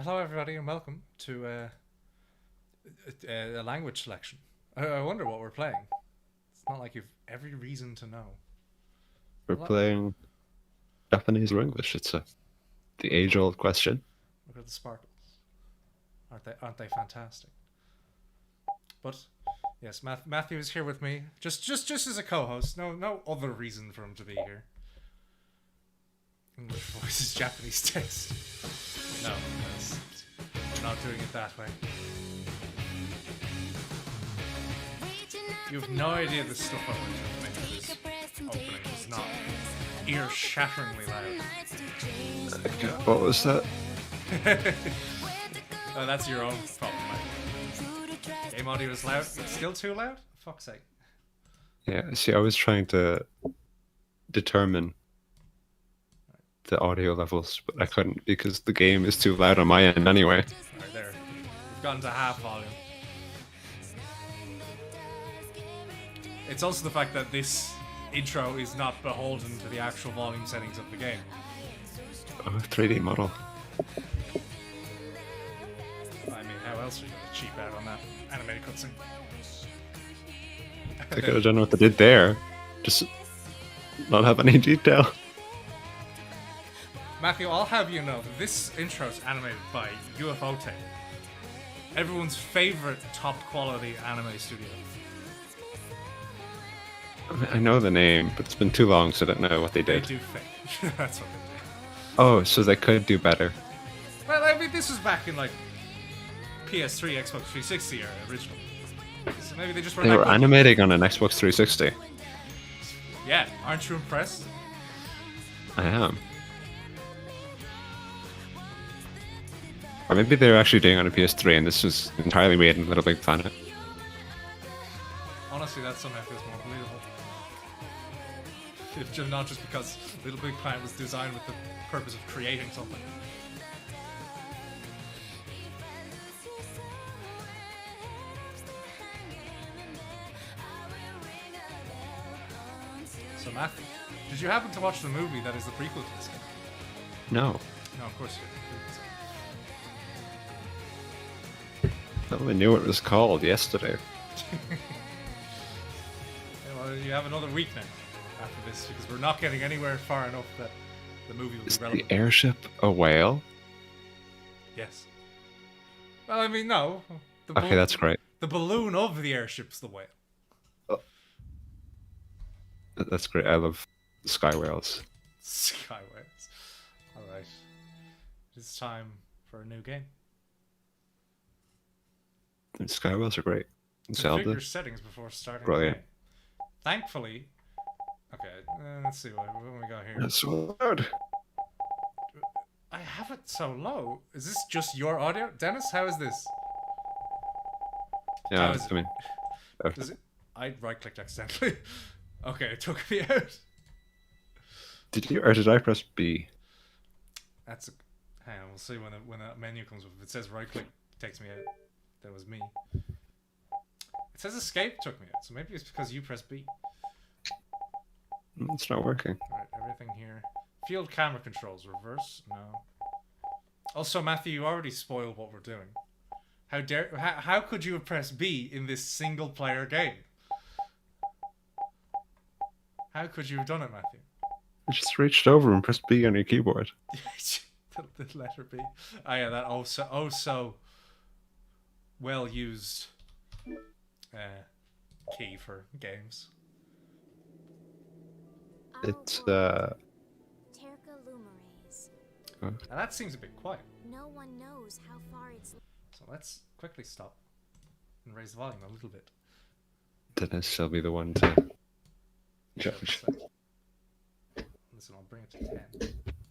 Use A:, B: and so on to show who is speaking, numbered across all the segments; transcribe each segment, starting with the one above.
A: Hello, everybody, and welcome to a language selection. I wonder what we're playing. It's not like you've every reason to know.
B: We're
A: Look
B: playing Japanese or English. It's the age-old question.
A: at the sparkles. Aren't they fantastic? But yes, Matthew is here with me, just as a co-host. No other reason for him to be here. English voices, Japanese text. No, we're not doing it that way. You have no idea the stuff I went to make this opening was not ear-shatteringly loud.
B: What was that?
A: Oh, that's your own problem, mate. Game audio is loud. It's still too loud? For fuck's sake.
B: Yeah, see, I was trying to determine the audio levels, but I couldn't because the game is too loud on my end anyway.
A: Right there. We've gotten to half volume. It's also the fact that this intro is not beholden to the actual volume settings of the game.
B: Oh, 3D model.
A: I mean, how else are you going to cheap out on that animated cutscene?
B: I could have done what they did there. Just not have any detail.
A: Matthew, I'll have you know that this intro is animated by UFO Tape, everyone's favorite top quality anime studio.
B: I know the name, but it's been too long, so I don't know what they
A: They
B: did.
A: do fake. That's what they do.
B: Oh, so they could do better.
A: Well, I mean, this was back in like PS3, Xbox 360 era originally. So maybe they just were
B: They
A: like,
B: were animating on an Xbox 360.
A: yeah, aren't you impressed?
B: I am. Or maybe they were actually doing it on a PS3 and this was entirely made in Little Big Planet.
A: Honestly, that somehow feels more believable. Not just because Little Big Planet was designed with the purpose of creating something. So Matthew, did you happen to watch the movie that is the prequel to this game?
B: No.
A: No, of course you didn't.
B: I only knew what it was called yesterday.
A: Yeah, well, you have another week now after this because we're not getting anywhere far enough that the movie will
B: Is
A: be
B: the
A: relevant.
B: airship a whale?
A: Yes. Well, I mean, no.
B: Okay, that's great.
A: The balloon of the airship's the whale.
B: That's great. I love sky whales.
A: Skyways. Alright. It's time for a new game.
B: And sky whales are great.
A: Configure
B: Zelda.
A: settings before starting
B: Brilliant.
A: the game. Thankfully... Okay, let's see what we got here.
B: That's so loud.
A: I have it so low. Is this just your audio? Dennis, how is this?
B: Yeah,
A: How is
B: I mean,
A: Does it... I right-clicked accidentally. Okay, it took me out.
B: did I press B?
A: That's a... Hang on, we'll see when that menu comes up. If it says right-click, it takes me out. That was me. It says escape took me out, so maybe it's because you pressed B.
B: It's not working.
A: Alright, everything here. Field camera controls, reverse? No. Also, Matthew, you already spoiled what we're doing. How could you have pressed B in this single-player game? How could you have done it, Matthew?
B: I just reached over and pressed B on your keyboard.
A: the letter B. Oh yeah, that so well used key for games.
B: It's
C: Terca luminaries.
A: And that seems a bit quiet.
C: No one knows how far it's.
A: So let's quickly stop and raise the volume a little bit.
B: Dennis shall be the one to judge.
A: Listen, I'll bring it to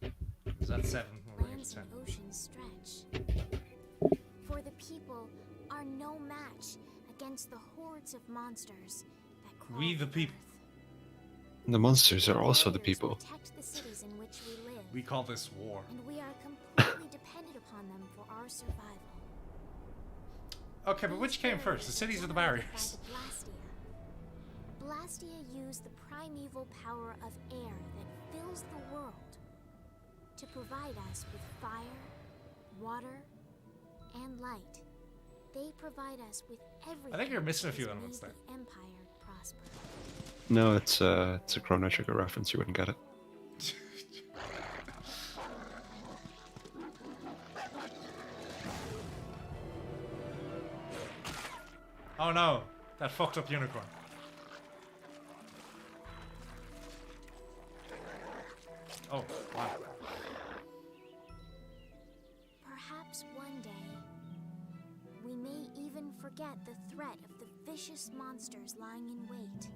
A: 10. Is that 7? We'll bring it to
C: Lands
A: 10.
C: and oceans stretch. For the people are no match against the hordes of monsters that crawl
A: We the people.
C: earth.
B: The monsters are also the
C: Warriors
B: people.
C: protect the cities in which we live,
A: We call this war.
C: and we are completely dependent upon them for our survival.
A: Okay, but which came first, the cities or the barriers?
C: Blastia use the primeval power of air that fills the world to provide us with fire, water, and light. They provide us with everything.
A: I think you're missing a few
C: that has
A: elements
C: made
A: there.
C: the Empire prosper.
B: No, it's a Chrono Trigger reference. You wouldn't get it.
A: Oh no, that fucked up unicorn. Oh, wow.
C: Perhaps one day, we may even forget the threat of the vicious monsters lying in wait,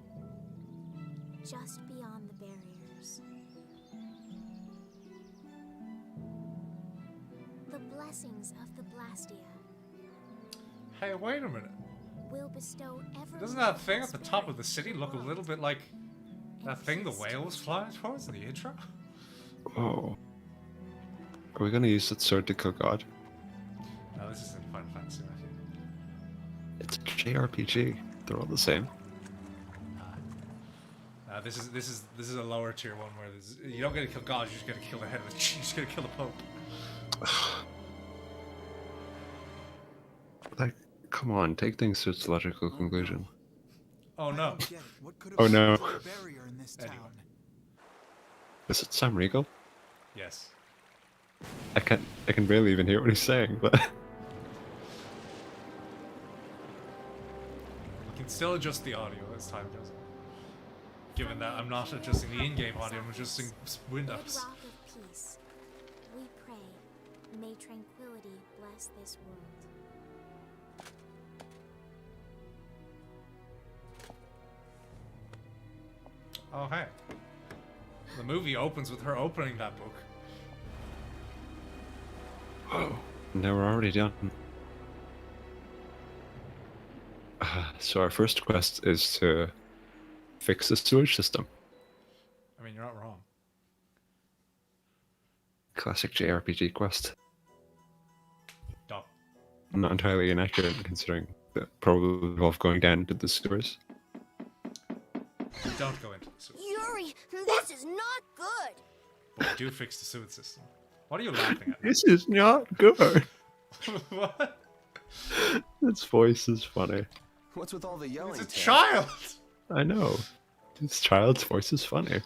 C: just beyond the barriers. The blessings of the Blastia
A: Hey, wait a minute.
C: will bestow ever.
A: Doesn't that thing at the top of the city look a little bit like that thing the whale was flying towards in the intro?
B: Oh. Are we gonna use that sword to kill God?
A: No, this isn't Final Fantasy, Matthew.
B: It's a JRPG. They're all the same.
A: This is a lower tier one where you don't get to kill God, you just get to kill the head of the, you just get to kill the Pope.
B: Like, come on, take things to its logical conclusion.
A: Oh no.
B: Oh, no.
A: Anyway.
B: Is it Sam Riegel?
A: Yes.
B: I can barely even hear what he's saying, but
A: We can still adjust the audio as time goes on. Given that I'm not adjusting the in-game audio, I'm adjusting Windows.
C: Bedrock of peace, we pray, may tranquility bless this world.
A: Oh hey. The movie opens with her opening that book.
B: oh, now we're already done. So our first quest is to fix the sewage system.
A: I mean, you're not wrong.
B: Classic JRPG quest.
A: Doc.
B: Not entirely inaccurate considering that probably involve going down into the sewers.
A: Don't go into the sewage.
C: Yuri, this is not good.
A: But we do fix the sewage system. What are you laughing at?
B: This is not good.
A: What?
B: Its voice is funny.
D: What's with all the yelling?
A: He's a
D: Ted?
A: child!
B: I know. This child's voice is funny.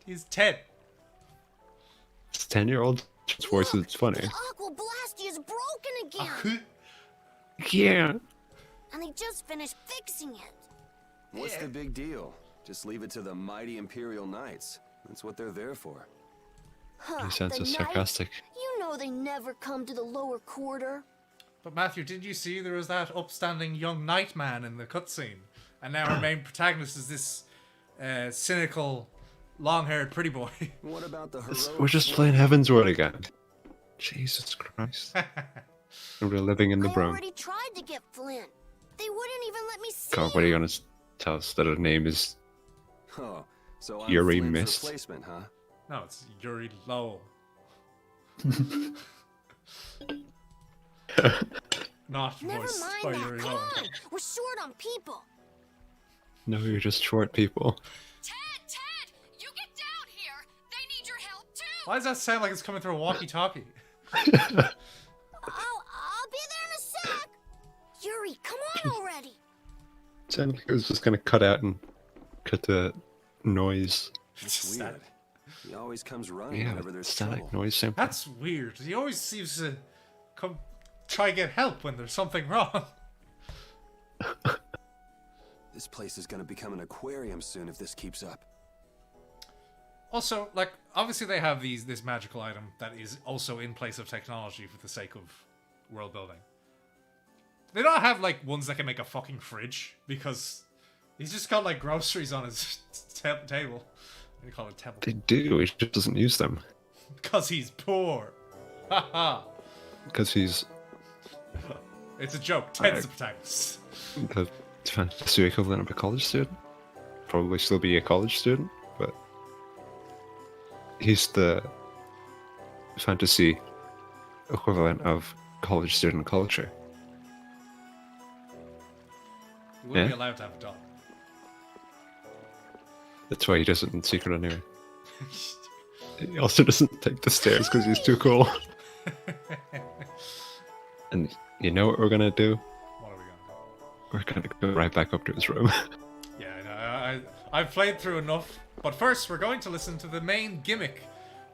A: He's 10.
B: It's 10-year-old voice is funny.
C: The Aqua Blastia is broken again,
B: Yeah.
C: and they just finished fixing it.
D: What's the big deal? Just leave it to the mighty Imperial Knights. That's what they're there for.
C: Huh,
B: He sounds so
C: the Knights?
B: sarcastic.
C: You know they never come to the lower quarter.
A: But Matthew, did you see there was that upstanding young knight man in the cutscene? And now our main protagonist is this cynical, long-haired pretty boy.
D: What about the
B: It's-
D: heroic
B: We're just
D: Flint?
B: playing Heaven's Word again. Jesus Christ. And we're living in the
C: I
B: Bronx.
C: already tried to get Flint. They wouldn't even let me see
B: God, what are you
C: him.
B: gonna tell us that her name is
D: Oh, so I'm
B: Yuri
D: Flint's
B: Mist?
D: replacement, huh?
A: No, it's Yuri Lowell. Not
C: Never
A: voiced
C: mind
A: by
C: that.
A: Yuri
C: Come
A: Lowell.
C: on, we're short on people.
B: No, you're just short people.
E: Ted, you get down here. They need your help too.
A: Why does that sound like it's coming through a walkie-talkie?
C: I'll be there in a sec. Yuri, come on already.
B: Sounded like it was just gonna cut out and cut the noise.
D: It's weird. He always comes running
B: Yeah,
D: whenever there's
B: static
D: trouble.
B: noise sample.
A: That's weird. He always seems to come try and get help when there's something wrong.
D: This place is gonna become an aquarium soon if this keeps up.
A: Also, like, obviously they have this magical item that is also in place of technology for the sake of world building. They don't have, like, ones that can make a fucking fridge, because he's just got, like, groceries on his table. What do you call it? Table.
B: They do, he just doesn't use them.
A: Because he's poor. Haha.
B: Because he's
A: It's a joke. Ted's the protagonist.
B: the fantasy equivalent of a college student. Probably still be a college student, but he's the fantasy equivalent of college student culture.
A: He wouldn't be
B: Yeah.
A: allowed to have a dog.
B: That's why he does it in secret anyway. He also doesn't take the stairs because he's too cool. And you know what we're gonna do?
A: What are we gonna do?
B: We're gonna go right back up to his room.
A: Yeah, no, I've played through enough. But first, we're going to listen to the main gimmick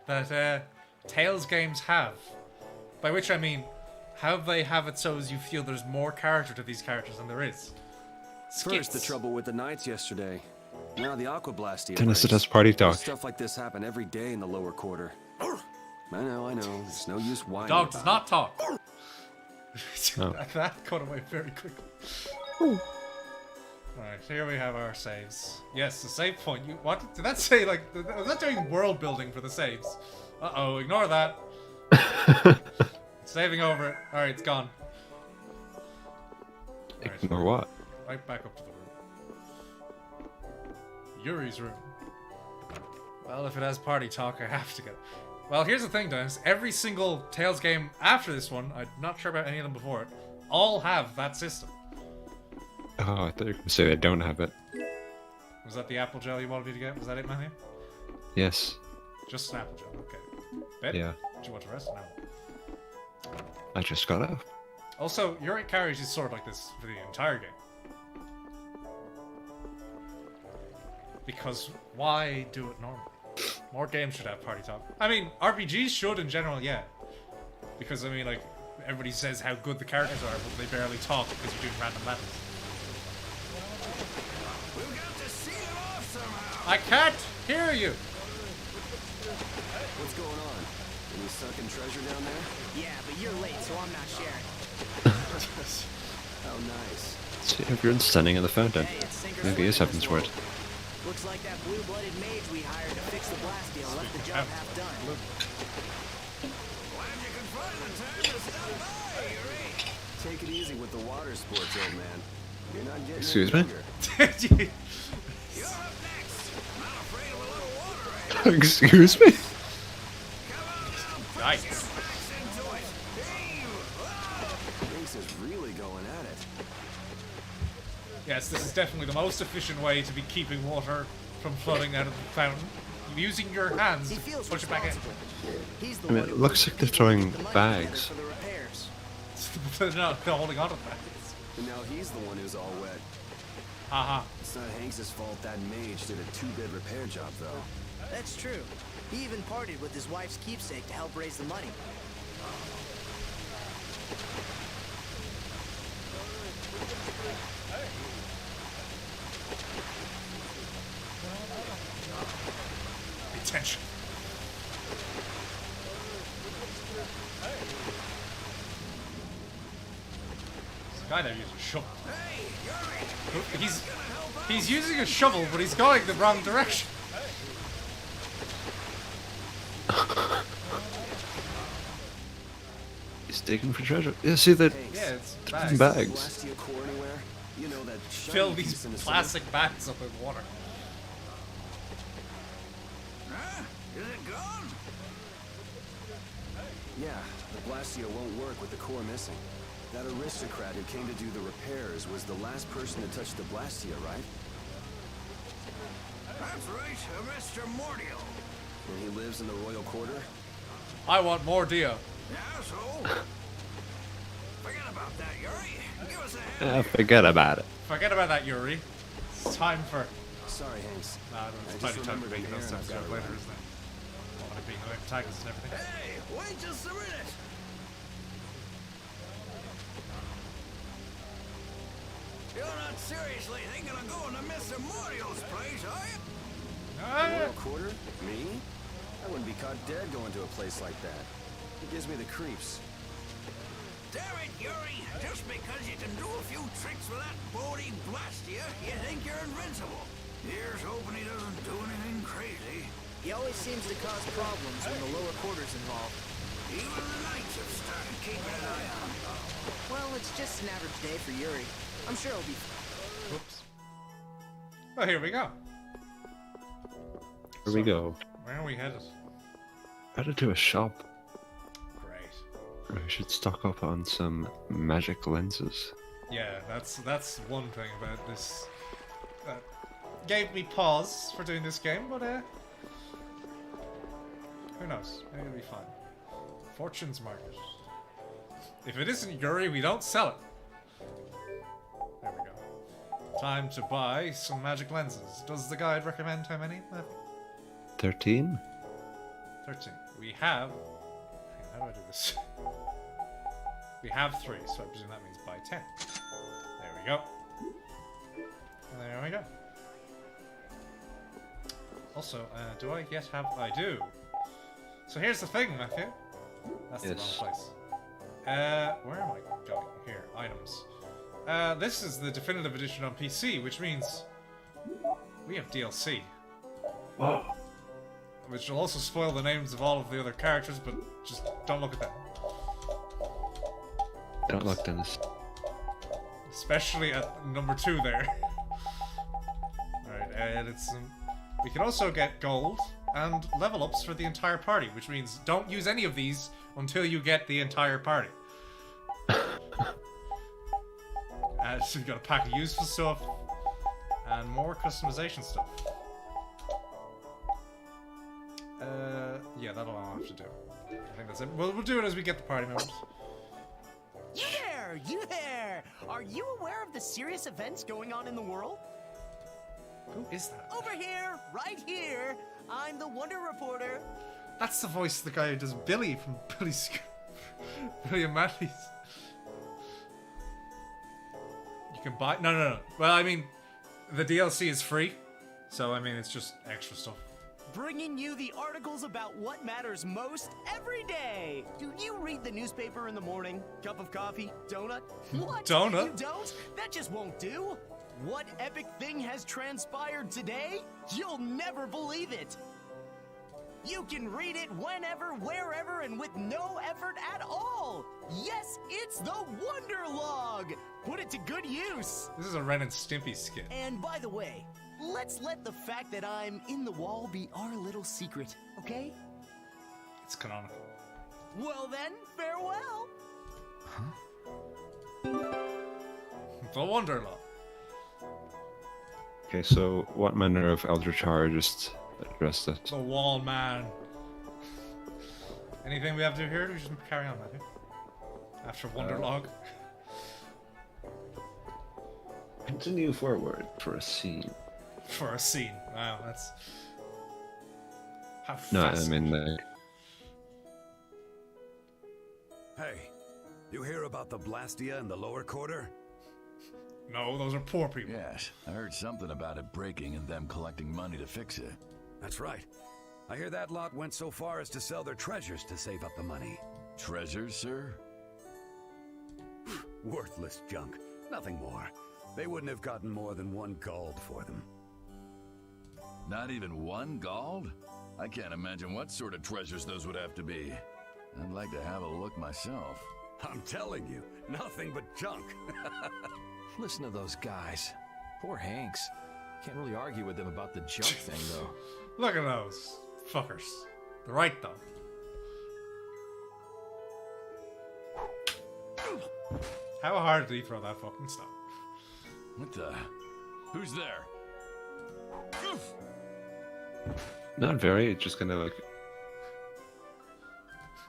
A: that Tales games have. By which I mean, how they have it so as you feel there's more character to these characters than there is.
D: First, the
A: Skits.
D: trouble with the Knights yesterday. Now the Aqua Blastia.
B: Dennis, it
D: race.
B: has party talk.
D: Stuff like this happen every day in the lower quarter. I know. It's no use whining.
A: Dog does not talk.
B: Oh.
A: That got away very quickly. Alright, here we have our saves. Yes, the save point. You what? Did that say like? Was that doing world building for the saves? Uh-oh, ignore that. Saving over it. Alright, it's gone. Alright,
B: Ignore what?
A: right back up to the room. Yuri's room. Well, if it has party talk, I have to get it. Well, here's the thing, Dennis. Every single Tales game after this one, I'm not sure about any of them before it, all have that system.
B: Oh, I thought you were gonna say they don't have it.
A: Was that the apple gel you wanted me to get? Was that it, Matthew?
B: Yes.
A: Just an apple gel, okay. Ben,
B: Yeah.
A: do you want to rest? No.
B: I just got up.
A: Also, Yuri carries is sort of like this for the entire game. Because why do it normally? More games should have party talk. I mean, RPGs should in general, yeah. Because, I mean, like, everybody says how good the characters are, but they barely talk because you're doing random battles.
F: We've got to seal it off somehow.
A: I can't hear you!
D: What's going on? Any sunken treasure down there?
F: Yeah, but you're late, so I'm not sharing.
D: How nice.
B: See, everyone's standing in the fountain.
F: Hey, it's sink or
B: Maybe he is
F: swim in
B: having
F: this
B: sword.
F: world. Looks like that blue-blooded mage we hired to fix the blast deal left the job half done. Glad you could find the time to stop by, Yuri.
D: Take it easy with the water sports, old man. You're not getting
B: Excuse
D: any
B: me?
D: younger.
F: You're up next. Not afraid of a little water, eh?
B: Excuse me?
F: Come on now,
A: Nice.
F: put your backs into it. Hey,
D: Binks is really going at it.
A: Yes, this is definitely the most efficient way to be keeping water from flooding out of the fountain. Using your hands
F: he
A: to
F: feels
A: push it back in.
F: responsible. He's the
B: I mean,
F: one
B: it
F: who
B: looks
F: put
B: like they're
F: the
B: throwing
F: money together
B: bags.
F: for the repairs.
A: They're holding on to that.
D: And now he's the one who's all wet.
A: Haha.
D: It's not Hanks's fault that mage did a two-bit repair job, though.
F: That's true. He even partied with his wife's keepsake to help raise the money.
A: Attention. This guy there using a shovel.
F: Hey, Yuri!
A: He's using a shovel, but he's going the wrong direction.
B: He's digging for treasure. Yeah, see that?
A: Yeah, it's
B: Bags.
A: bags.
B: Bags.
D: Blastia core anywhere? You know that
A: Fill
D: shiny
A: these
D: piece in the
A: plastic bags up with water.
F: Huh? Is it gone?
D: center? Yeah, the Blastia won't work with the core missing. That aristocrat who came to do the repairs was the last person to touch the Blastia, right?
F: That's right, Mr. Mordial.
D: And he lives in the royal quarter?
A: I want more Dio.
F: Yeah, so? Forget about that, Yuri. Give us a hand.
B: Forget about it.
A: Forget about that, Yuri. It's time for.
D: Sorry, Hanks.
A: Nah,
D: I
A: it's
D: just
A: plenty of time for
D: remembered
A: making
D: an
A: those
D: errand
A: steps
D: I've got to
A: later,
D: run.
A: isn't it? All it being the antagonist and everything.
F: Hey, wait just a minute. You're not seriously thinking of going to Mr. Mordial's place, are you?
D: Royal quarter? Me? I wouldn't be caught dead going to a place like that. It gives me the creeps.
F: Damn it, Yuri. Just because you can do a few tricks with that Bodhi Blastia, you think you're invincible. Here's hoping he doesn't do anything crazy. He always seems to cause problems when the lower quarter's involved. Even the Knights have started keeping an eye on him. Well, it's just an average day for Yuri. I'm sure he'll be...
A: Whoops. Well, here we go.
B: Here we go.
A: Where are we headed?
B: Headed to a shop.
A: Great.
B: We should stock up on some magic lenses.
A: Yeah, that's one thing about this that gave me pause for doing this game, but who knows? Maybe it'll be fine. Fortune's Market. If it isn't Yuri, we don't sell it. There we go. Time to buy some magic lenses. Does the guide recommend how many?
B: 13?
A: 13. We have... Hang on, how do I do this? We have 3, so I presume that means buy 10. There we go. And there we go. Also, do I yet have... I do. So here's the thing, Matthew. That's the wrong place. Where am I going? Here, items. This is the definitive edition on PC, which means we have DLC.
B: Whoa.
A: Which will also spoil the names of all of the other characters, but just don't look at them.
B: Don't look, Dennis.
A: Especially at number 2 there. Alright, and it's... we can also get gold and level ups for the entire party, which means don't use any of these until you get the entire party. So we've got a pack of useful stuff and more customization stuff. Yeah, that'll all have to do. I think that's it. We'll do it as we get the party members.
G: You there! You there! Are you aware of the serious events going on in the world?
A: Who is that?
G: Over here, right here. I'm the Wonder Reporter.
A: That's the voice of the guy who does Billy from Billy and Matty's. You can buy... No. Well, I mean, the DLC is free. So, I mean, it's just extra stuff.
G: Bringing you the articles about what matters most every day. Do you read the newspaper in the morning? Cup of coffee? Donut? What?
A: Donut?
G: You don't? That just won't do. What epic thing has transpired today? You'll never believe it. You can read it whenever, wherever, and with no effort at all. Yes, it's the Wonder Log. Put it to good use.
A: This is a Ren and Stimpy skin.
G: And by the way, let's let the fact that I'm in the wall be our little secret, okay?
A: It's canonical.
G: Well then, farewell.
A: The Wonder Log.
B: Okay, so what manner of Eldritch Horror just addressed it?
A: The Wall Man. Anything we have to do here? Or we just carry on, Matthew? After Wonder Log.
B: Continue forward for a scene.
A: For a scene. Wow, that's... How
B: No, I
A: fast.
B: mean,
H: Hey, you hear about the Blastia in the lower quarter?
A: No, those are poor people.
I: Yes, I heard something about it breaking and them collecting money to fix it.
H: That's right. I hear that lot went so far as to sell their treasures to save up the money.
I: Treasures, sir?
H: Worthless junk. Nothing more. They wouldn't have gotten more than 1 gold for them.
I: Not even 1 gold? I can't imagine what sort of treasures those would have to be. I'd like to have a look myself.
H: I'm telling you, nothing but junk.
J: Listen to those guys. Poor Hanks. Can't really argue with them about the junk thing, though.
A: Look at those fuckers. They're right, though. How hard did he throw that fucking stuff?
I: What the? Who's there?
B: not very, just kind of like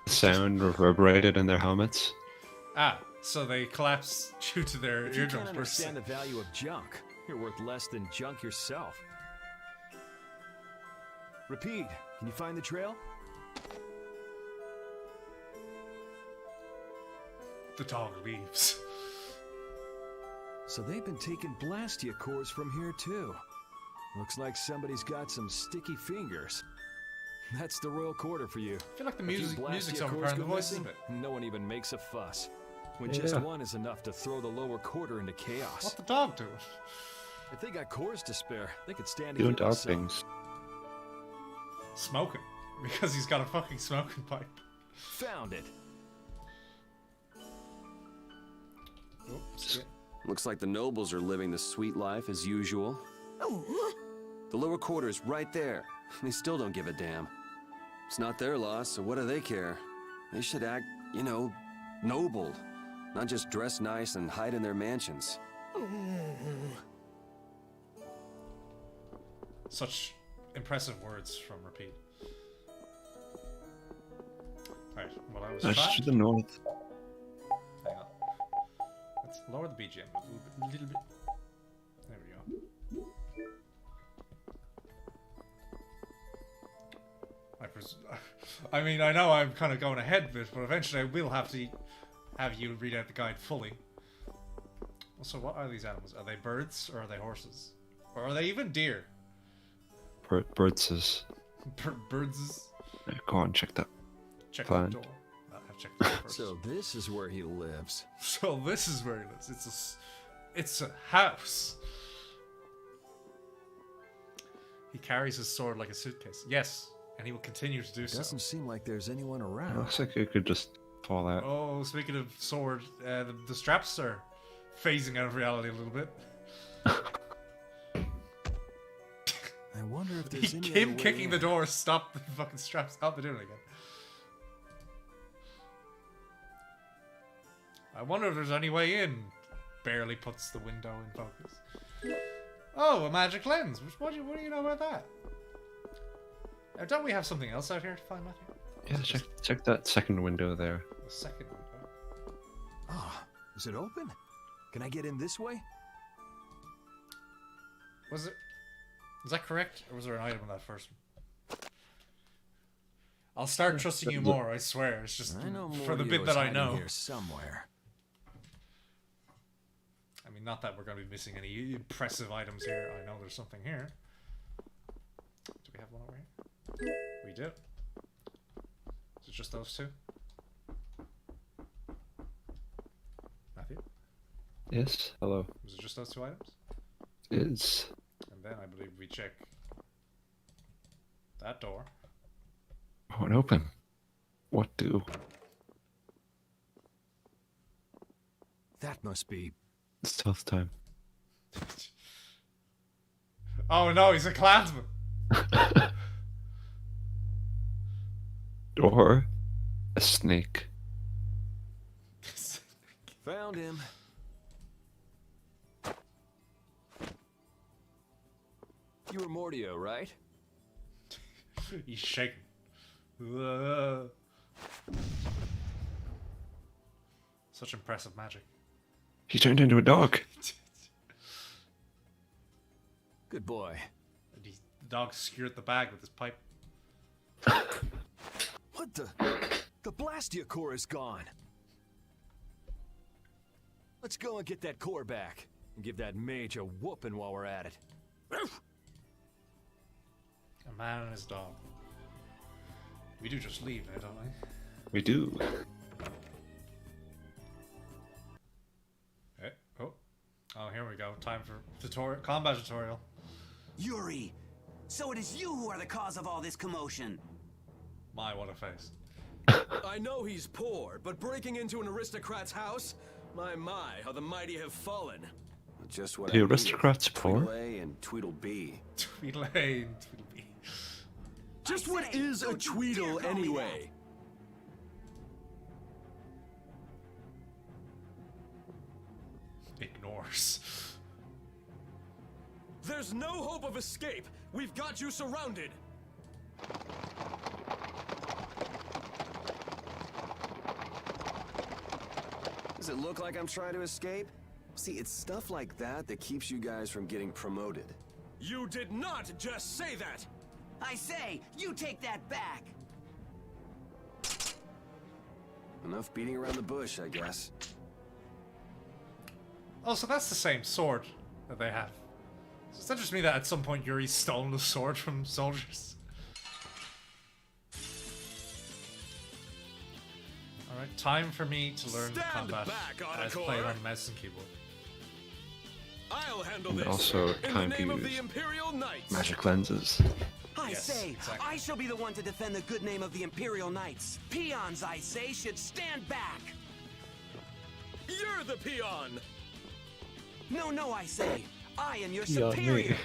B: sound reverberated in their helmets.
A: Ah, so they collapse due to their
J: If you
A: eardrums.
J: can't understand the value of junk, you're worth less than junk yourself. Repeat, can you find the trail?
A: The dog leaves.
J: So they've been taking Blastia cores from here too. Looks like somebody's got some sticky fingers. That's the royal quarter for you.
A: I feel like the
J: A few
A: music's
J: Blastia cores
A: overpowering the
J: go
A: voices a
J: missing,
A: bit.
J: no one even makes a fuss. When
B: Yeah.
J: just one is enough to throw the lower quarter into chaos.
A: What the dog doing?
J: If they got cores to spare, they could stand to
B: You
J: hear
B: don't doubt
J: themselves.
B: things.
A: Smoking. Because he's got a fucking smoking pipe.
J: Found it.
A: Oops.
D: Looks like the nobles are living the sweet life as usual. The lower quarter's right there. They still don't give a damn. It's not their loss, so what do they care? They should act, you know, noble. Not just dress nice and hide in their mansions.
A: Such impressive words from Repeat. Right, well I was
B: That's
A: trying.
B: to the north.
A: Hang on. Let's lower the BGM a little bit. There we go. I mean, I know I'm kind of going ahead a bit, but eventually I will have to have you read out the guide fully. Also, what are these animals? Are they birds or are they horses? Or are they even deer?
B: Birds is.
A: Birds.
B: Yeah, go on, check that.
A: Check
B: Fine.
A: the door. I've checked the door first.
J: So this is where he lives.
A: So this is where he lives. It's a house. He carries his sword like a suitcase. Yes, and he will continue to do so.
J: Doesn't seem like there's anyone around.
B: Looks like it could just fall out.
A: Oh, speaking of sword, the straps are phasing out of reality a little bit.
J: I wonder if there's any
A: Him
J: other way
A: kicking
J: in.
A: the door stopped the fucking straps. Oh, they're doing it again. I wonder if there's any way in. Barely puts the window in focus. Oh, a magic lens. What do you know about that? Don't we have something else out here to find, Matthew?
B: Yeah, check that second window there.
A: The second window.
J: Ah, is it open? Can I get in this way?
A: Was that correct? Or was there an item in that first one? I'll start trusting you more, I swear. It's just
J: I know
A: for the
J: Mordio
A: bit
J: is
A: that I
J: hiding
A: know.
J: here somewhere.
A: I mean, not that we're going to be missing any impressive items here. I know there's something here. Do we have one over here? We do. Is it just those two? Matthew?
B: Yes, hello.
A: Was it just those two items?
B: It's.
A: And then I believe we check that door.
B: Oh, and open. What do?
J: That must be.
B: Stealth time.
A: Oh no, he's a Klansman!
B: Or a snake.
J: Found him. You were Mordio, right?
A: He's shaking. Such impressive magic.
B: He turned into a dog.
J: Good boy.
A: And the dog skewered the bag with his pipe.
J: What the? The Blastia core is gone. Let's go and get that core back. And give that mage a whooping while we're at it.
A: A man and his dog. We do just leave now, don't we?
B: We do.
A: Oh, here we go. Time for combat tutorial.
K: Yuri, so it is you who are the cause of all this commotion.
A: My, what a face.
L: I know he's poor, but breaking into an aristocrat's house? My, how the mighty have fallen.
D: Just what
B: The
D: I
B: aristocrats
D: needed.
B: poor?
D: Tweedle A and Tweedle B.
A: Tweedle A and Tweedle B.
L: Just what is a Tweedle anyway?
A: Ignores.
L: There's no hope of escape. We've got you surrounded.
D: Does it look like I'm trying to escape? See, it's stuff like that that keeps you guys from getting promoted.
L: You did not just say that!
K: I say, you take that back!
D: Enough beating around the bush, I guess.
A: Oh, so that's the same sword that they have. So it's interesting to me that at some point Yuri's stolen the sword from soldiers. Alright, time for me to learn
L: Stand
A: combat
L: back,
A: as
L: Autocore.
A: played on mouse and keyboard.
L: I'll handle
B: And
L: this.
B: also
L: in the
B: time to
L: name of the
B: use
L: Imperial Knights.
B: magic lenses.
K: I
A: Yes,
K: say,
A: exactly.
K: I shall be the one to defend the good name of the Imperial Knights. Peons, I say, should stand back.
L: You're the peon.
K: No, I say, I am your
B: Peon
K: superior.
B: me.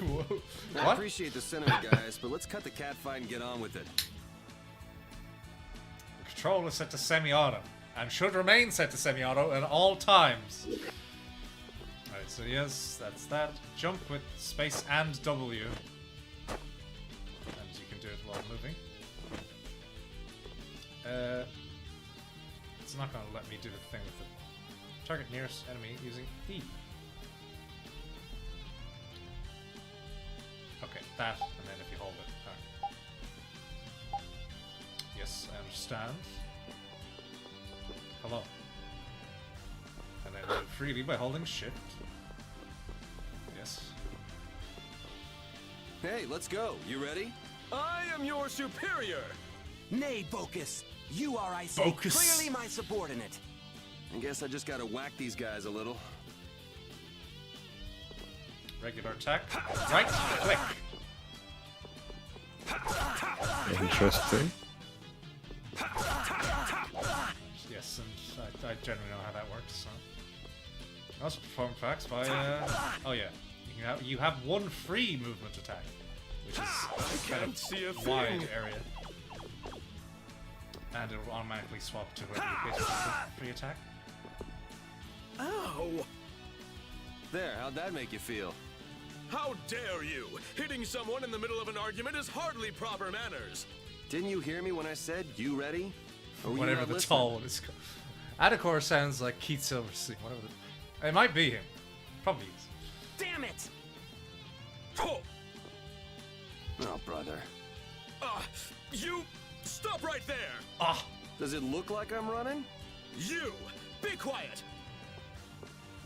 A: Whoa.
D: I
A: What?
D: appreciate the sentiment, guys, but let's cut the cat fight and get on with it.
A: The control is set to semi-auto, and should remain set to semi-auto at all times. Alright, so yes, that's that. Jump with space and W. And you can do it while moving. It's not going to let me do the thing with it. Target nearest enemy using E. Okay, that, and then if you hold it. Alright. Yes, I understand. Hello. And then move freely by holding shift. Yes.
D: Hey, let's go. You ready?
L: I am your superior!
K: Nay, Focus. You are, I say,
A: Focus.
K: clearly my subordinate.
D: I guess I just gotta whack these guys a little.
A: Regular attack. Right click.
B: Interesting.
A: Yes, and I generally know how that works. So. Also perform attacks by. Oh yeah, you have one free movement attack, which is kind of
L: see a
A: wide
L: thing.
A: area, and it will automatically swap to whoever you hit with the free attack.
L: Ow!
D: There, how'd that make you feel?
L: How dare you! Hitting someone in the middle of an argument is hardly proper manners!
D: Didn't you hear me when I said, you ready? Or were you
A: Whatever
D: not
A: the
D: listening?
A: tall one is called. Adacor sounds like Keith Silverstein. Whatever. It might be him. Probably is.
K: Damn it!
D: Oh, brother.
L: You... Stop right there!
A: Ah!
D: Does it look like I'm running?
L: You! Be quiet!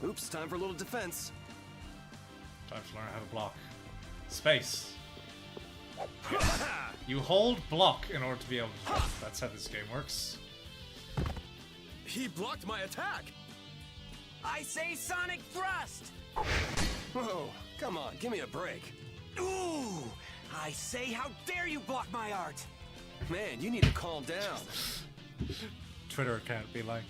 D: Oops, time for a little defense.
A: Time to learn how to block. Space. Yes. You hold block in order to be able to jump. That's how this game works.
L: He blocked my attack!
K: I say Sonic Thrust!
D: Whoa, come on, give me a break.
K: Ooh! I say, how dare you block my art!
D: Man, you need to calm down.
A: Twitter account be like.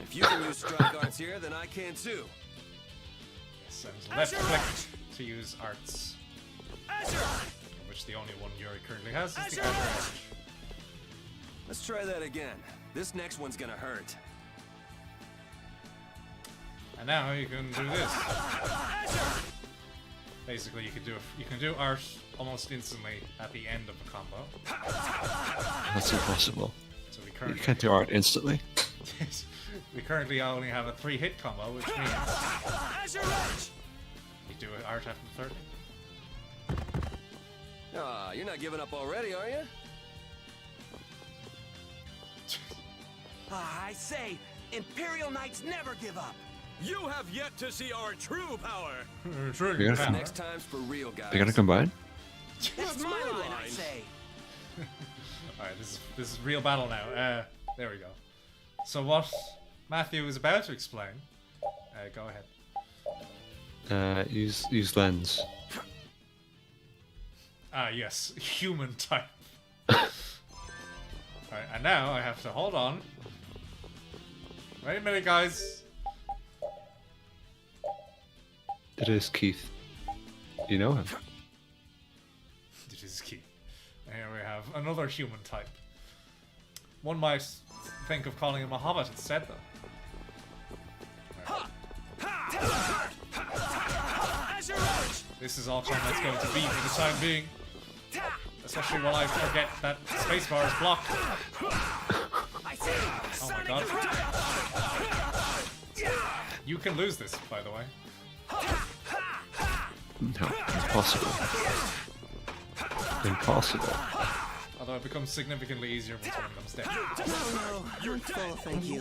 D: If you can use strike arts here, then I can too.
A: Yes, and left click to use arts. Which the only one Yuri currently has is the Azure Edge.
D: Let's try that again. This next one's gonna hurt.
A: And now you can do this. Basically, you can do art almost instantly at the end of a combo.
B: That's impossible.
A: So we
B: You
A: currently
B: can't do art instantly.
A: we currently only have a 3-hit combo, which means you do art after the 3rd.
D: Ah, you're not giving up already, are you?
K: I say, Imperial Knights never give up!
L: You have yet to see our true power!
A: True.
B: You're gonna-
D: Next time's for real, guys.
B: They're gonna combine?
K: That's my line, I say!
A: Alright, this is real battle now. There we go. So what Matthew is about to explain, go ahead.
B: Use lens.
A: Ah, yes, human type. Alright, and now I have to hold on. Wait a minute, guys.
B: It is Keith. You know him.
A: It is key. And here we have another human type. One might think of calling him a hobbit instead, though. Right. This is all combat's going to be for the time being. Especially while I forget that spacebar is blocked. Oh my god. You can lose this, by the way.
B: No, impossible. Impossible.
A: Although it becomes significantly easier once one of them's dead.
K: No, you're full, thank you.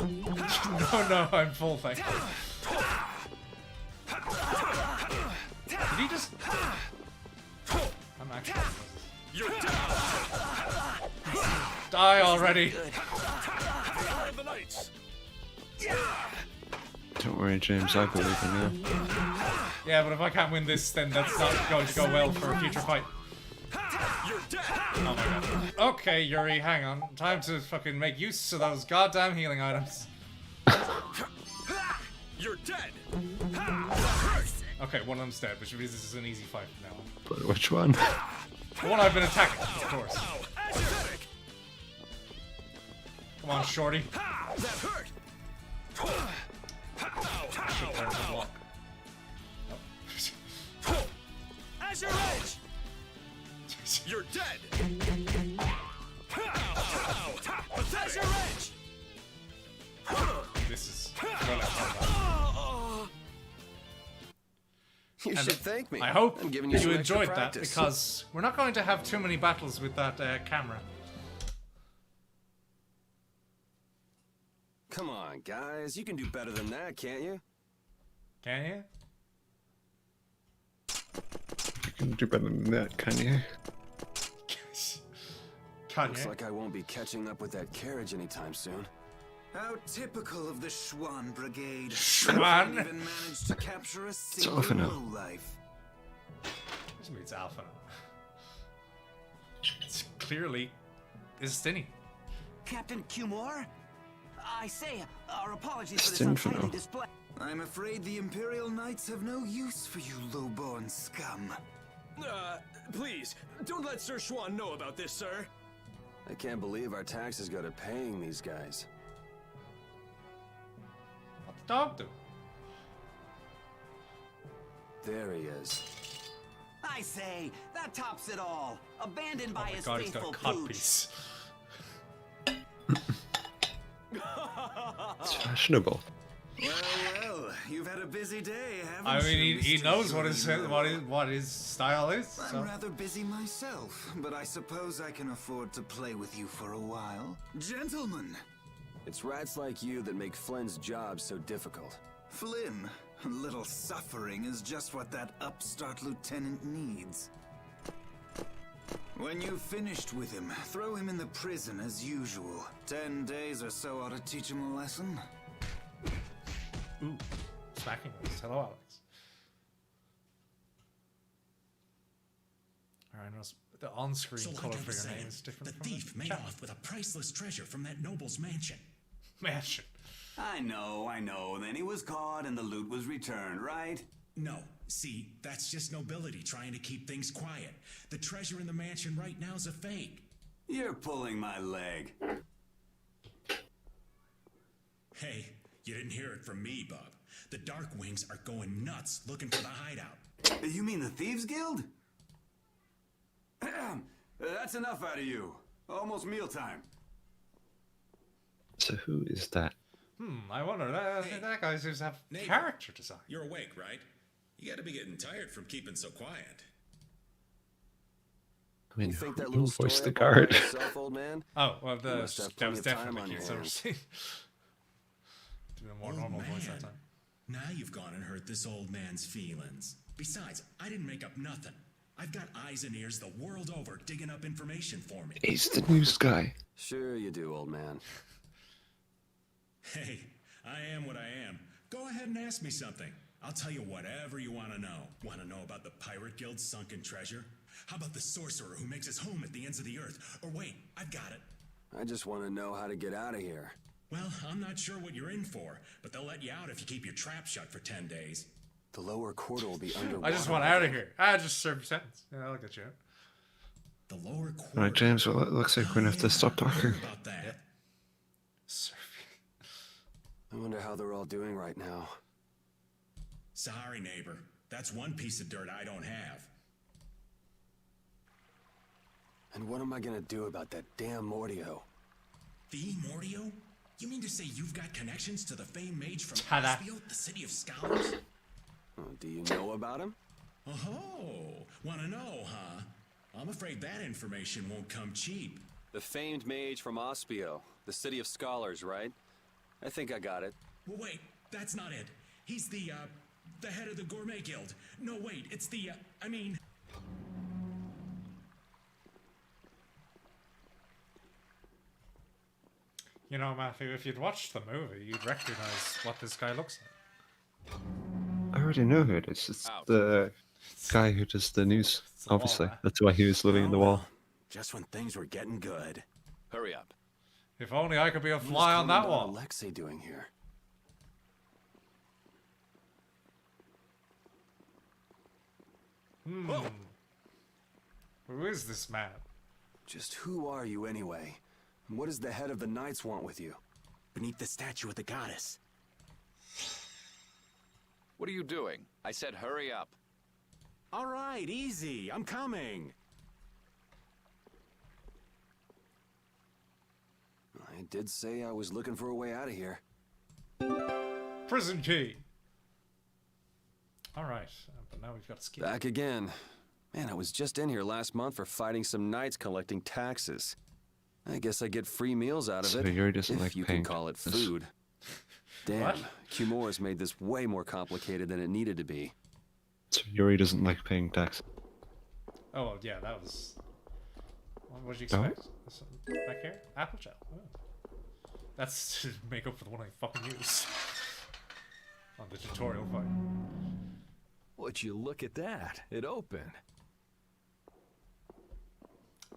A: No, I'm full, thank you. Did he just... I'm actually...
L: You're down!
A: Die already!
L: Fire of the Knights!
B: Don't worry, James, I believe in you.
A: Yeah, but if I can't win this, then that's not going to go well for a future fight.
L: You're dead!
A: Oh my god. Okay, Yuri, hang on. Time to fucking make use of those goddamn healing items.
L: You're dead!
A: Okay, one of them's dead, which means this is an easy fight from now on.
B: But which one?
A: The one I've been attacking, of course. Come on, shorty.
L: That hurt!
A: Should learn to block. Oh.
L: Azure Edge! You're dead! Azure Edge!
D: You
A: And
D: should thank me.
A: I hope
D: I'm giving
A: you
D: some extra
A: enjoyed that,
D: practice.
A: because we're not going to have too many battles with that camera.
D: Come on, guys. You can do better than that, can't you?
A: Can you?
B: You can do better than that, can you?
A: Can
D: Looks
A: you?
D: like I won't be catching up with that carriage anytime soon.
F: How typical of the Schwann Brigade.
A: Schwann?
F: They even managed to capture a
B: It's
F: single
B: Alpha now.
F: lowlife.
A: This means Alpha now. It's clearly Stinny.
K: Captain Cumore? I say, our apologies for
B: It's
K: this unsightly
B: Inferno.
K: display.
F: I'm afraid the Imperial Knights have no use for you lowborn scum.
L: Please, don't let Sir Schwann know about this, sir.
D: I can't believe our taxes go to paying these guys.
A: What the dog do?
D: There he is.
K: I say, that tops it all. Abandoned
A: Oh
K: by
A: my
K: his
A: god, he's got a
K: faithful
A: cod
K: pooch.
A: piece.
B: It's fashionable.
F: Well, you've had a busy day, haven't
A: I mean,
F: you,
A: he
F: Mr.
A: knows what his
F: Yuri-Lo?
A: what his style is.
F: I'm
A: So.
F: rather busy myself, but I suppose I can afford to play with you for a while. Gentlemen,
D: It's rats like you that make Flynn's job so difficult.
F: Flynn, a little suffering is just what that upstart lieutenant needs. When you've finished with him, throw him in the prison as usual. 10 days or so ought to teach him a lesson.
A: Ooh, smacking us. Hello, Alex. Alright, the on-screen
M: So
A: color
M: like I
A: for
M: was
A: your name
M: saying,
A: is different
M: the
A: from
M: thief made off with a priceless treasure from that noble's mansion.
A: Mansion.
N: I know. Then he was caught and the loot was returned, right?
M: No, see, that's just nobility trying to keep things quiet. The treasure in the mansion right now is a fake.
N: You're pulling my leg.
M: Hey, you didn't hear it from me, Bob. The Dark Wings are going nuts looking for the hideout.
N: You mean the Thieves Guild? That's enough out of you. Almost mealtime.
B: So who is that?
A: I wonder. That guy seems to have
M: Neighbor,
A: character design.
M: You're awake, right? You gotta be getting tired from keeping so quiet.
B: I mean,
D: You think that
B: who
D: little story
B: voiced the
D: up all by
B: guard?
D: yourself, old man?
A: Oh, well,
D: You must have
A: that
D: plenty
A: was
D: of time
A: definitely
D: on your
A: Keith
D: hands.
A: Silverstein. Doing a more
M: Oh,
A: normal voice
M: man.
A: that time.
M: Now you've gone and hurt this old man's feelings. Besides, I didn't make up nothing. I've got eyes and ears the world over digging up information for me.
B: He's the news guy.
D: Sure you do, old man.
M: Hey, I am what I am. Go ahead and ask me something. I'll tell you whatever you want to know. Want to know about the Pirate Guild's sunken treasure? How about the sorcerer who makes his home at the ends of the earth? Or wait, I've got it.
D: I just want to know how to get out of here.
M: Well, I'm not sure what you're in for, but they'll let you out if you keep your trap shut for 10 days.
D: The lower quarter will be underwater.
A: I just want out of here. I just serve your sentence. Yeah, I'll get you out.
M: The lower quarter.
B: Right, James, well, it looks like we're gonna have to stop talking.
M: About that.
A: Yep.
D: I wonder how they're all doing right now.
M: Sorry, neighbor. That's one piece of dirt I don't have.
D: And what am I gonna do about that damn Mordio?
M: The Mordio? You mean to say you've got connections to the famed mage from
A: Ta-da.
M: Aspio, the city of scholars?
D: Oh, do you know about him?
M: Oh, wanna know, huh? I'm afraid that information won't come cheap.
D: The famed mage from Aspio, the city of scholars, right? I think I got it.
M: Well, wait, that's not it. He's the head of the Gourmet Guild. No, wait, it's the, I mean...
A: You know, Matthew, if you'd watched the movie, you'd recognize what this guy looks like.
B: I already know who it is. It's the guy who does the news, obviously. That's why he was living in the wall.
N: Just when things were getting good.
I: Hurry up.
A: If only I could be a
D: What is
A: fly on that
D: Commandant
A: wall.
D: Alexei doing here?
A: Who is this man?
D: Just who are you anyway? And what does the head of the Knights want with you?
K: Beneath the statue of the goddess.
I: What are you doing? I said hurry up.
K: All right, easy. I'm coming.
D: I did say I was looking for a way out of here.
A: Prison key. Alright, but now we've got skill.
D: Back again. Man, I was just in here last month for fighting some knights collecting taxes. I guess I get free meals out of
B: So
D: it,
B: Yuri doesn't
D: if
B: like
D: you
B: paying
D: can call it
B: taxes.
D: food. Damn,
A: What?
D: Cumor's made this way more complicated than it needed to be.
B: So Yuri doesn't like paying tax.
A: Oh, well, yeah, that was... What did you
B: Oh?
A: expect? Something back here? Apple gel. Oh. That's to make up for the one I fucking used. On the tutorial fight.
J: Would you look at that? It opened.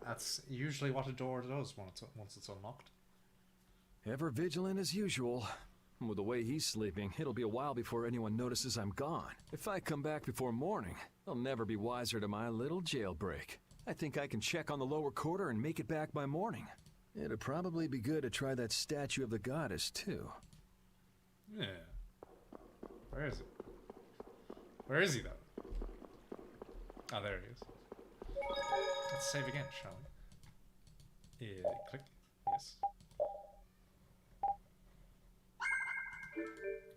A: That's usually what a door does once it's unlocked.
J: Ever vigilant as usual. With the way he's sleeping, it'll be a while before anyone notices I'm gone. If I come back before morning, they'll never be wiser to my little jailbreak. I think I can check on the lower quarter and make it back by morning. It'd probably be good to try that statue of the goddess, too.
A: Yeah. Where is it? Where is he, though? Oh, there he is. Let's save again, shall we? Yeah, click. Yes.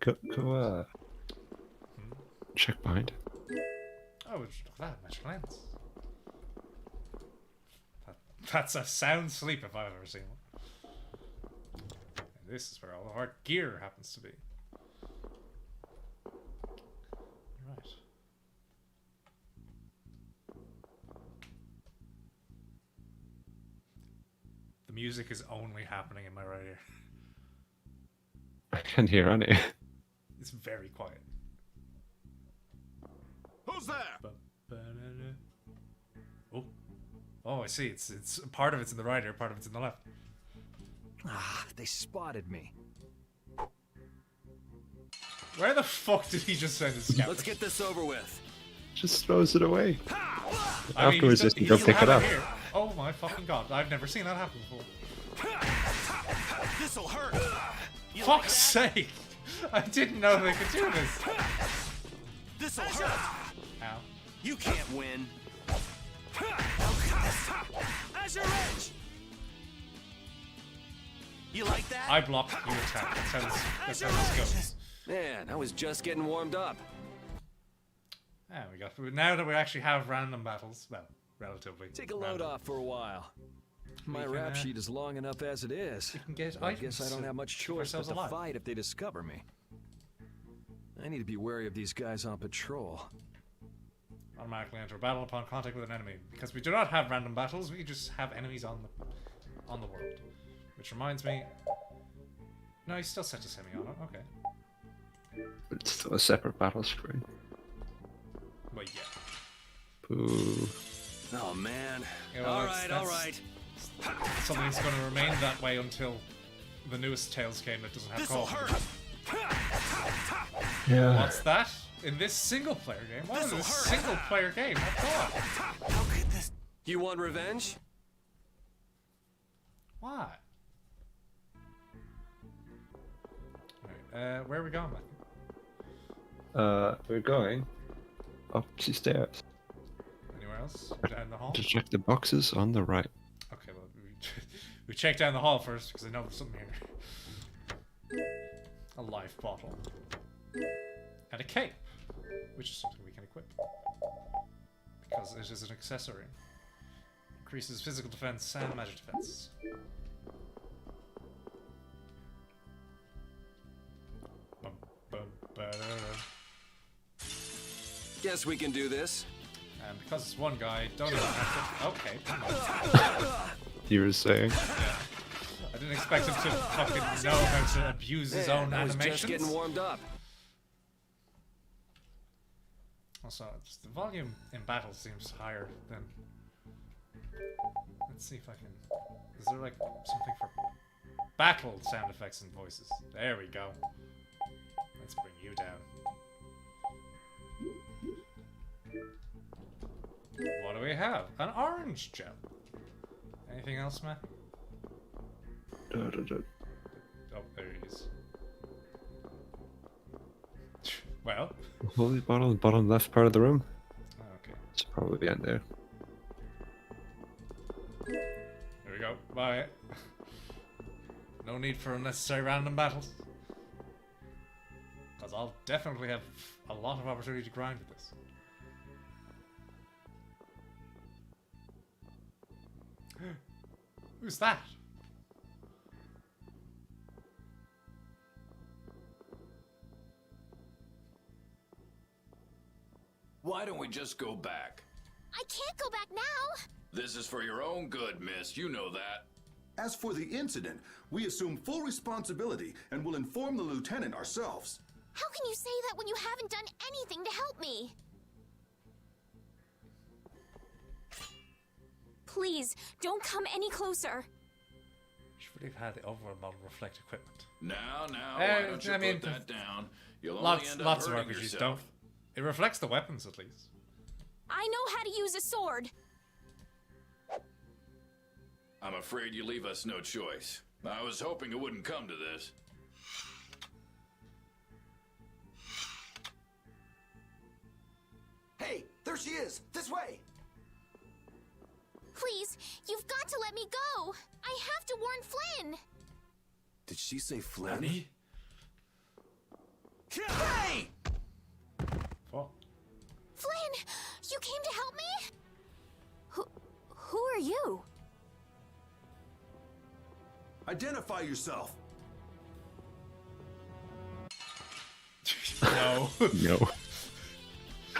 B: Go, check behind.
A: Oh, look at that, magic lens. That's a sound sleep if I've ever seen one. And this is where all of our gear happens to be. Right. The music is only happening in my right ear.
B: I can't hear any.
A: It's very quiet.
F: Who's there?
A: Oh. Oh, I see. It's part of it's in the right ear, part of it's in the left.
J: Ah, they spotted me.
A: Where the fuck did he just send his scout?
D: Let's get this over with.
B: Just throws it away.
A: I mean,
B: Afterwards,
A: he's
B: just go
A: he's
B: pick it up.
A: here. Oh my fucking god! I've never seen that happen before.
K: This'll hurt.
A: Fuck's sake! I didn't know they could do this.
K: This'll hurt.
A: Ow.
K: You can't win. As your edge. You like that?
A: I block, you attack. That's how this goes.
D: Man, I was just getting warmed up.
A: Yeah, we got. Now that we actually have random battles, well, relatively.
J: Take a load off for a while. My
A: can,
J: rap sheet is long enough as it is.
A: We can get
J: I
A: items
J: guess I don't
A: to
J: have much
A: keep
J: choice but
A: ourselves
J: to
A: alive.
J: fight if they discover me. I need to be wary of these guys on patrol.
A: Automatically enter a battle upon contact with an enemy. Because we do not have random battles, we just have enemies on the world. Which reminds me. No, he's still set to semi-auto. Okay.
B: But it's still a separate battle screen.
A: But yeah.
B: Boo.
D: Oh man.
A: Yeah, well,
D: all
A: that's
D: right.
A: something that's going to remain that way until the newest Tales game that doesn't have co-op.
B: Yeah.
A: What's that? In this single-player game? Why is this a single-player game? Not co-op.
K: How could this?
D: You want revenge?
A: Why? Right, where are we going, man?
B: We're going up the stairs
A: Anywhere else? Down the hall?
B: to check the boxes on the right.
A: Okay, well, we check down the hall first because I know there's something here. A life bottle. And a cape, which is something we can equip. Because it is an accessory. Increases physical defense and magic defense. Bum, bum, ba-da-da.
D: Guess we can do this.
A: And because it's one guy, don't even have to... Okay, come on.
B: You were saying?
A: Yeah. I didn't expect him to fucking know how to abuse his own
D: I was
A: animations.
D: just getting warmed up.
A: Also, just the volume in battle seems higher than... Let's see if I can... Is there like something for battle sound effects and voices? There we go. Let's bring you down. What do we have? An orange gel. Anything else, Matt? Oh, there he is. Well.
B: Holy bottle, bottom left part of the room.
A: Okay.
B: It's probably in there.
A: There we go. Bye. No need for unnecessary random battles. Because Because I'll definitely have a lot of opportunity to grind with this. Who's that?
I: Why don't we just go back?
C: I can't go back now.
I: This is for your own good, miss. You know that.
O: As for the incident, we assume full responsibility and will inform the lieutenant ourselves.
C: How can you say that when you haven't done anything to help me? Please, don't come any closer.
A: Should have had the overall model reflect equipment.
I: Now, why don't you put that down? You'll only end up
A: lots of
I: hurting
A: RPGs
I: yourself.
A: don't. It reflects the weapons at least.
C: I know how to use a sword.
I: I'm afraid you leave us no choice. I was hoping it wouldn't come to this.
F: Hey, there she is! This way!
C: Please, you've got to let me go. I have to warn Flynn.
D: Did she say Flynn?
I: Nani?
F: Hey!
A: Oh.
C: Flynn, you came to help me? Who are you?
O: Identify yourself.
A: No.
B: No.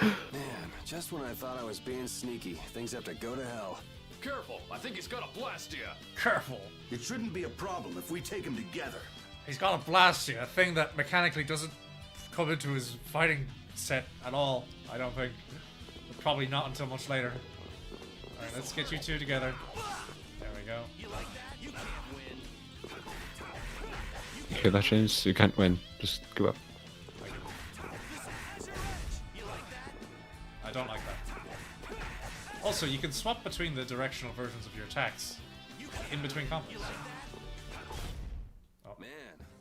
D: Man, just when I thought I was being sneaky, things have to go to hell.
I: Careful, I think he's gonna blast you.
A: Careful.
O: It shouldn't be a problem if we take him together.
A: He's got a blast you, a thing that mechanically doesn't come into his fighting set at all, I don't think. But probably not until much later. Alright, let's get you two together. There we go.
G: You like that? You can't win.
B: You hear that, James? You can't win. Just give up.
A: I don't like that. Also, you can swap between the directional versions of your attacks in between combos. Oh.
D: Man,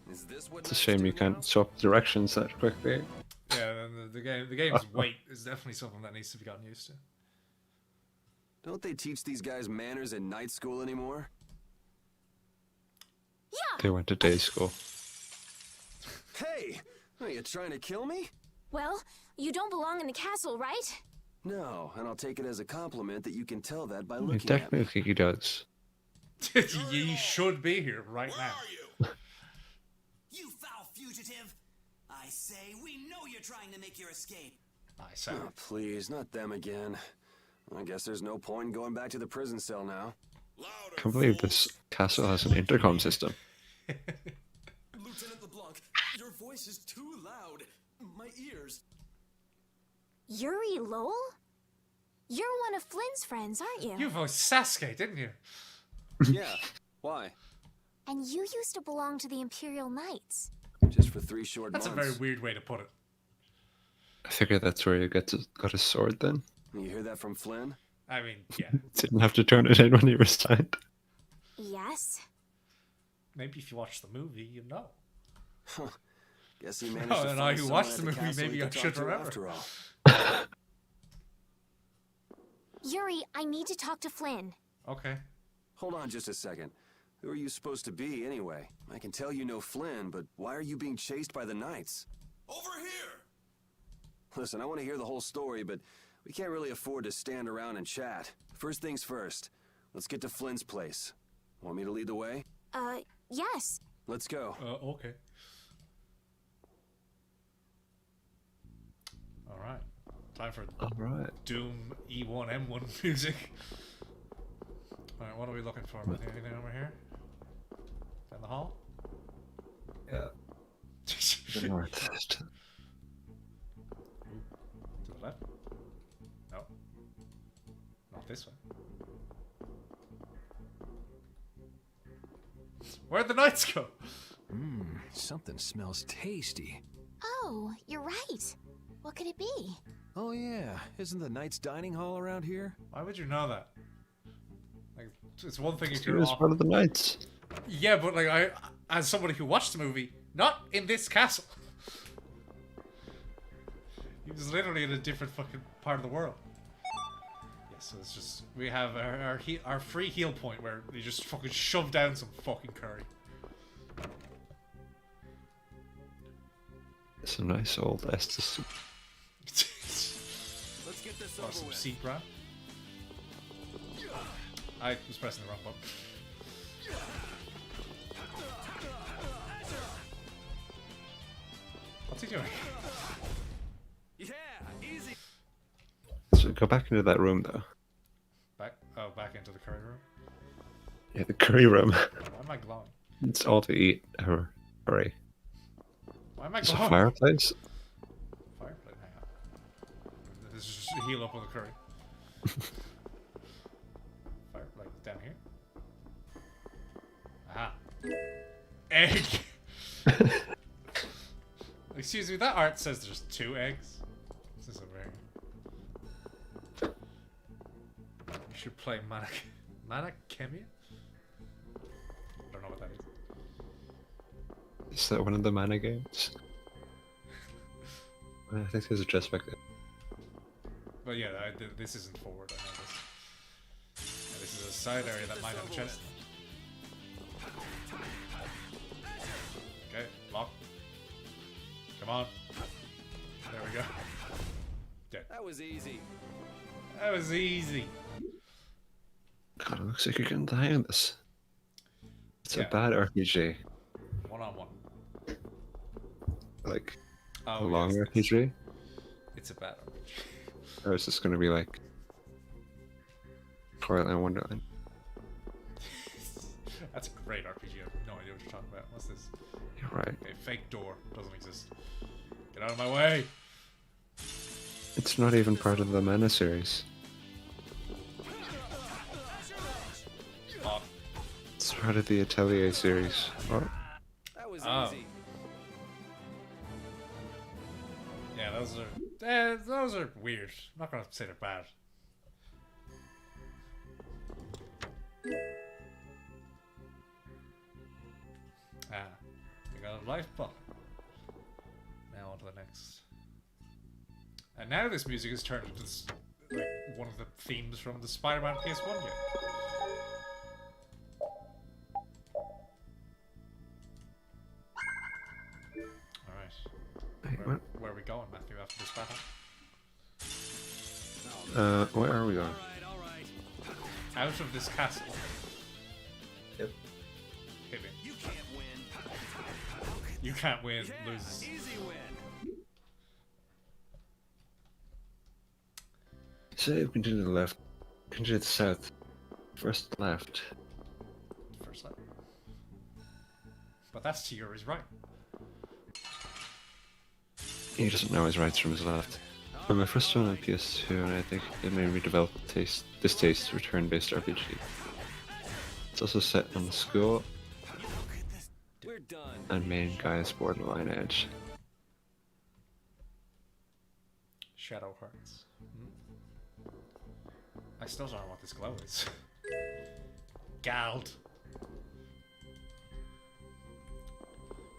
D: is this what
B: It's a shame you can't swap directions that quickly.
A: Yeah, the game's weight is definitely something that needs to be gotten used to.
D: Don't they teach these guys manners in night school anymore?
B: They went to day school.
D: Hey! Are you trying to kill me?
C: Well, you don't belong in the castle, right?
D: No, and I'll take it as a compliment that you can tell that by looking at me.
B: Technically he does.
A: You should be here right now.
K: You foul fugitive! I say, we know you're trying to make your escape.
A: I say.
D: Oh, please, not them again. I guess there's no point in going back to the prison cell now.
B: I can't believe this castle has an intercom system.
L: Lieutenant LeBlanc, your voice is too loud. My ears.
C: Yuri Lowell? You're one of Flynn's friends, aren't you?
A: You voiced Sasuke, didn't you?
D: Yeah, why?
C: And you used to belong to the Imperial Knights.
D: Just for 3 short
A: That's
D: months.
A: a very weird way to put it.
B: I figure that's where you got his sword then.
D: You hear that from Flynn?
A: I mean, yeah.
B: Didn't have to turn it in when he resigned.
C: Yes.
A: Maybe if you watch the movie, you know.
D: Huh. Guess he managed
A: Oh,
D: to
A: and
D: find
A: I who
D: someone
A: watched
D: at
A: the movie,
D: castle
A: maybe
D: he
A: I
D: could
A: should
D: talk to
A: remember.
D: After all.
C: Yuri, I need to talk to Flynn.
A: Okay.
D: Hold on just a second. Who are you supposed to be, anyway? I can tell you know Flynn, but why are you being chased by the Knights?
F: Over here!
D: Listen, I want to hear the whole story, but we can't really afford to stand around and chat. First things first. Let's get to Flynn's place. Want me to lead the way?
C: Yes.
D: Let's go.
A: Okay. Alright. Time for Doom E1M1 music. Alright, what are we looking for? Anything over here? Down the hall?
B: Yeah. The north.
A: To the left? No. Not this way. Where'd the knights go?
J: Something smells tasty.
C: Oh, you're right. What could it be?
J: Oh yeah, isn't the Knights dining hall around here?
A: Why would you know that? Like, it's one thing if
B: He
A: you're
B: was
A: off.
B: one of the knights.
A: Yeah, but like as somebody who watched the movie, not in this castle. He was literally in a different fucking part of the world. Yeah, so it's just we have our free heal point where you just fucking shove down some fucking curry.
B: Some nice old Estes.
G: Let's get this
A: Or
G: over
A: some
G: with.
A: seat brand. I was pressing the wrong button. What's he doing?
G: Yeah, easy.
B: So go back into that room though.
A: Back into the curry room.
B: Yeah, the curry room.
A: Why am I glowing?
B: It's all to eat. Hurry.
A: Why am I
B: It's a
A: glowing?
B: fireplace.
A: Fireplace, hang on. This is just a heal up on the curry. Fireplace down here. Aha. Egg! Excuse me, that art says there's 2 eggs. This is over here. You should play Manakemia? I don't know what that is.
B: Is that one of the mana games? I think there's a chest back there.
A: But yeah, this isn't forward, I know this. And this is a side area that might have a chest. Okay, lock. Come on. There we go. Dead.
K: That was easy.
A: That was easy.
B: God, it looks like you're getting the hang of this. It's
A: Yeah.
B: a bad RPG.
A: One-on-one.
B: Like,
A: Oh,
B: a long
A: yes,
B: RPG?
A: It's a bad RPG.
B: Or is this going to be like Twilight Wonderland?
A: That's a great RPG. I have no idea what you're talking about. What's this?
B: You're right.
A: Okay, fake door. Doesn't exist. Get out of my way!
B: It's not even part of the mana series.
A: Oh.
B: It's part of the Atelier series. Oh.
K: That was
A: Oh.
K: easy.
A: Yeah, those are weird. I'm not gonna say they're bad. Ah, we got a life bottle. Now on to the next. And now this music has turned into this, like one of the themes from the Spider-Man PS1 game. Alright. Where are we going, Matthew, after this battle?
B: Where are we going?
A: Out of this castle.
B: Yep.
A: Hit me.
G: You can't win.
A: You can't win,
G: Yeah,
A: loses.
G: easy win.
B: Save, continue to the left. Continue to the south. First left.
A: First left. But that's to your is right.
B: He doesn't know his rights from his left. When my first one on PS2, and I think it made me develop this taste for turn-based RPG. It's also set on the school,
K: We're done.
B: and main guy's borderline edge.
A: Shadow Hearts. I still don't know what this glow is. Gald.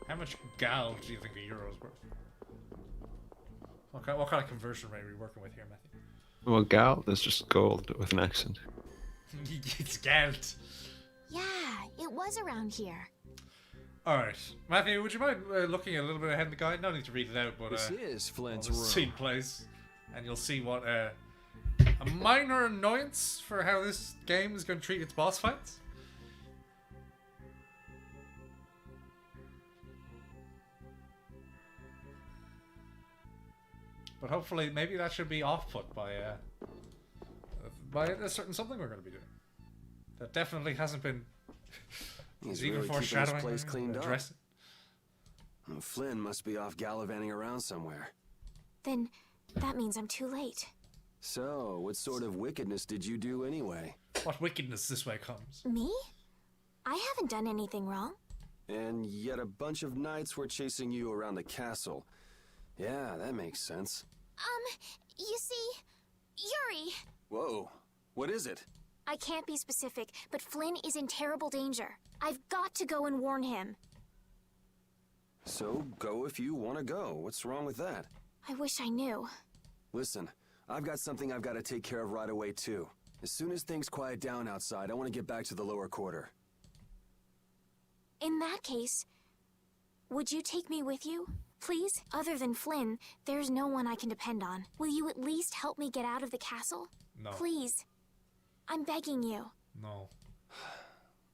A: How much gald do you think a euro's worth? What kind of conversion rate are we working with here, Matthew?
B: Well, gal is just gold with an accent.
A: It's gald.
C: Yeah, it was around here.
A: Alright. Matthew, would you mind looking a little bit ahead of the guide? No need to read it out, but
J: This is Flint's
A: the
J: room.
A: scene plays, and you'll see what a minor annoyance for how this game is going to treat its boss fights. But hopefully, maybe that should be off-put by a certain something we're going to be doing. That definitely hasn't been.
D: He's
A: even
D: really keeping this
A: foreshadowing
D: place cleaned up.
A: addressing.
D: Flynn must be off gallivanting around somewhere.
C: Then that means I'm too late.
D: So, what sort of wickedness did you do anyway?
A: What wickedness this way comes?
C: Me? I haven't done anything wrong.
D: And yet a bunch of knights were chasing you around the castle. Yeah, that makes sense.
C: You see, Yuri,
D: Whoa, what is it?
C: I can't be specific, but Flynn is in terrible danger. I've got to go and warn him.
D: So, go if you want to go. What's wrong with that?
C: I wish I knew.
D: Listen, I've got something I've got to take care of right away, too. As soon as things quiet down outside, I want to get back to the lower quarter.
C: In that case, would you take me with you? Please? Other than Flynn, there's no one I can depend on. Will you at least help me get out of the castle?
A: No.
C: Please. I'm begging you.
A: No.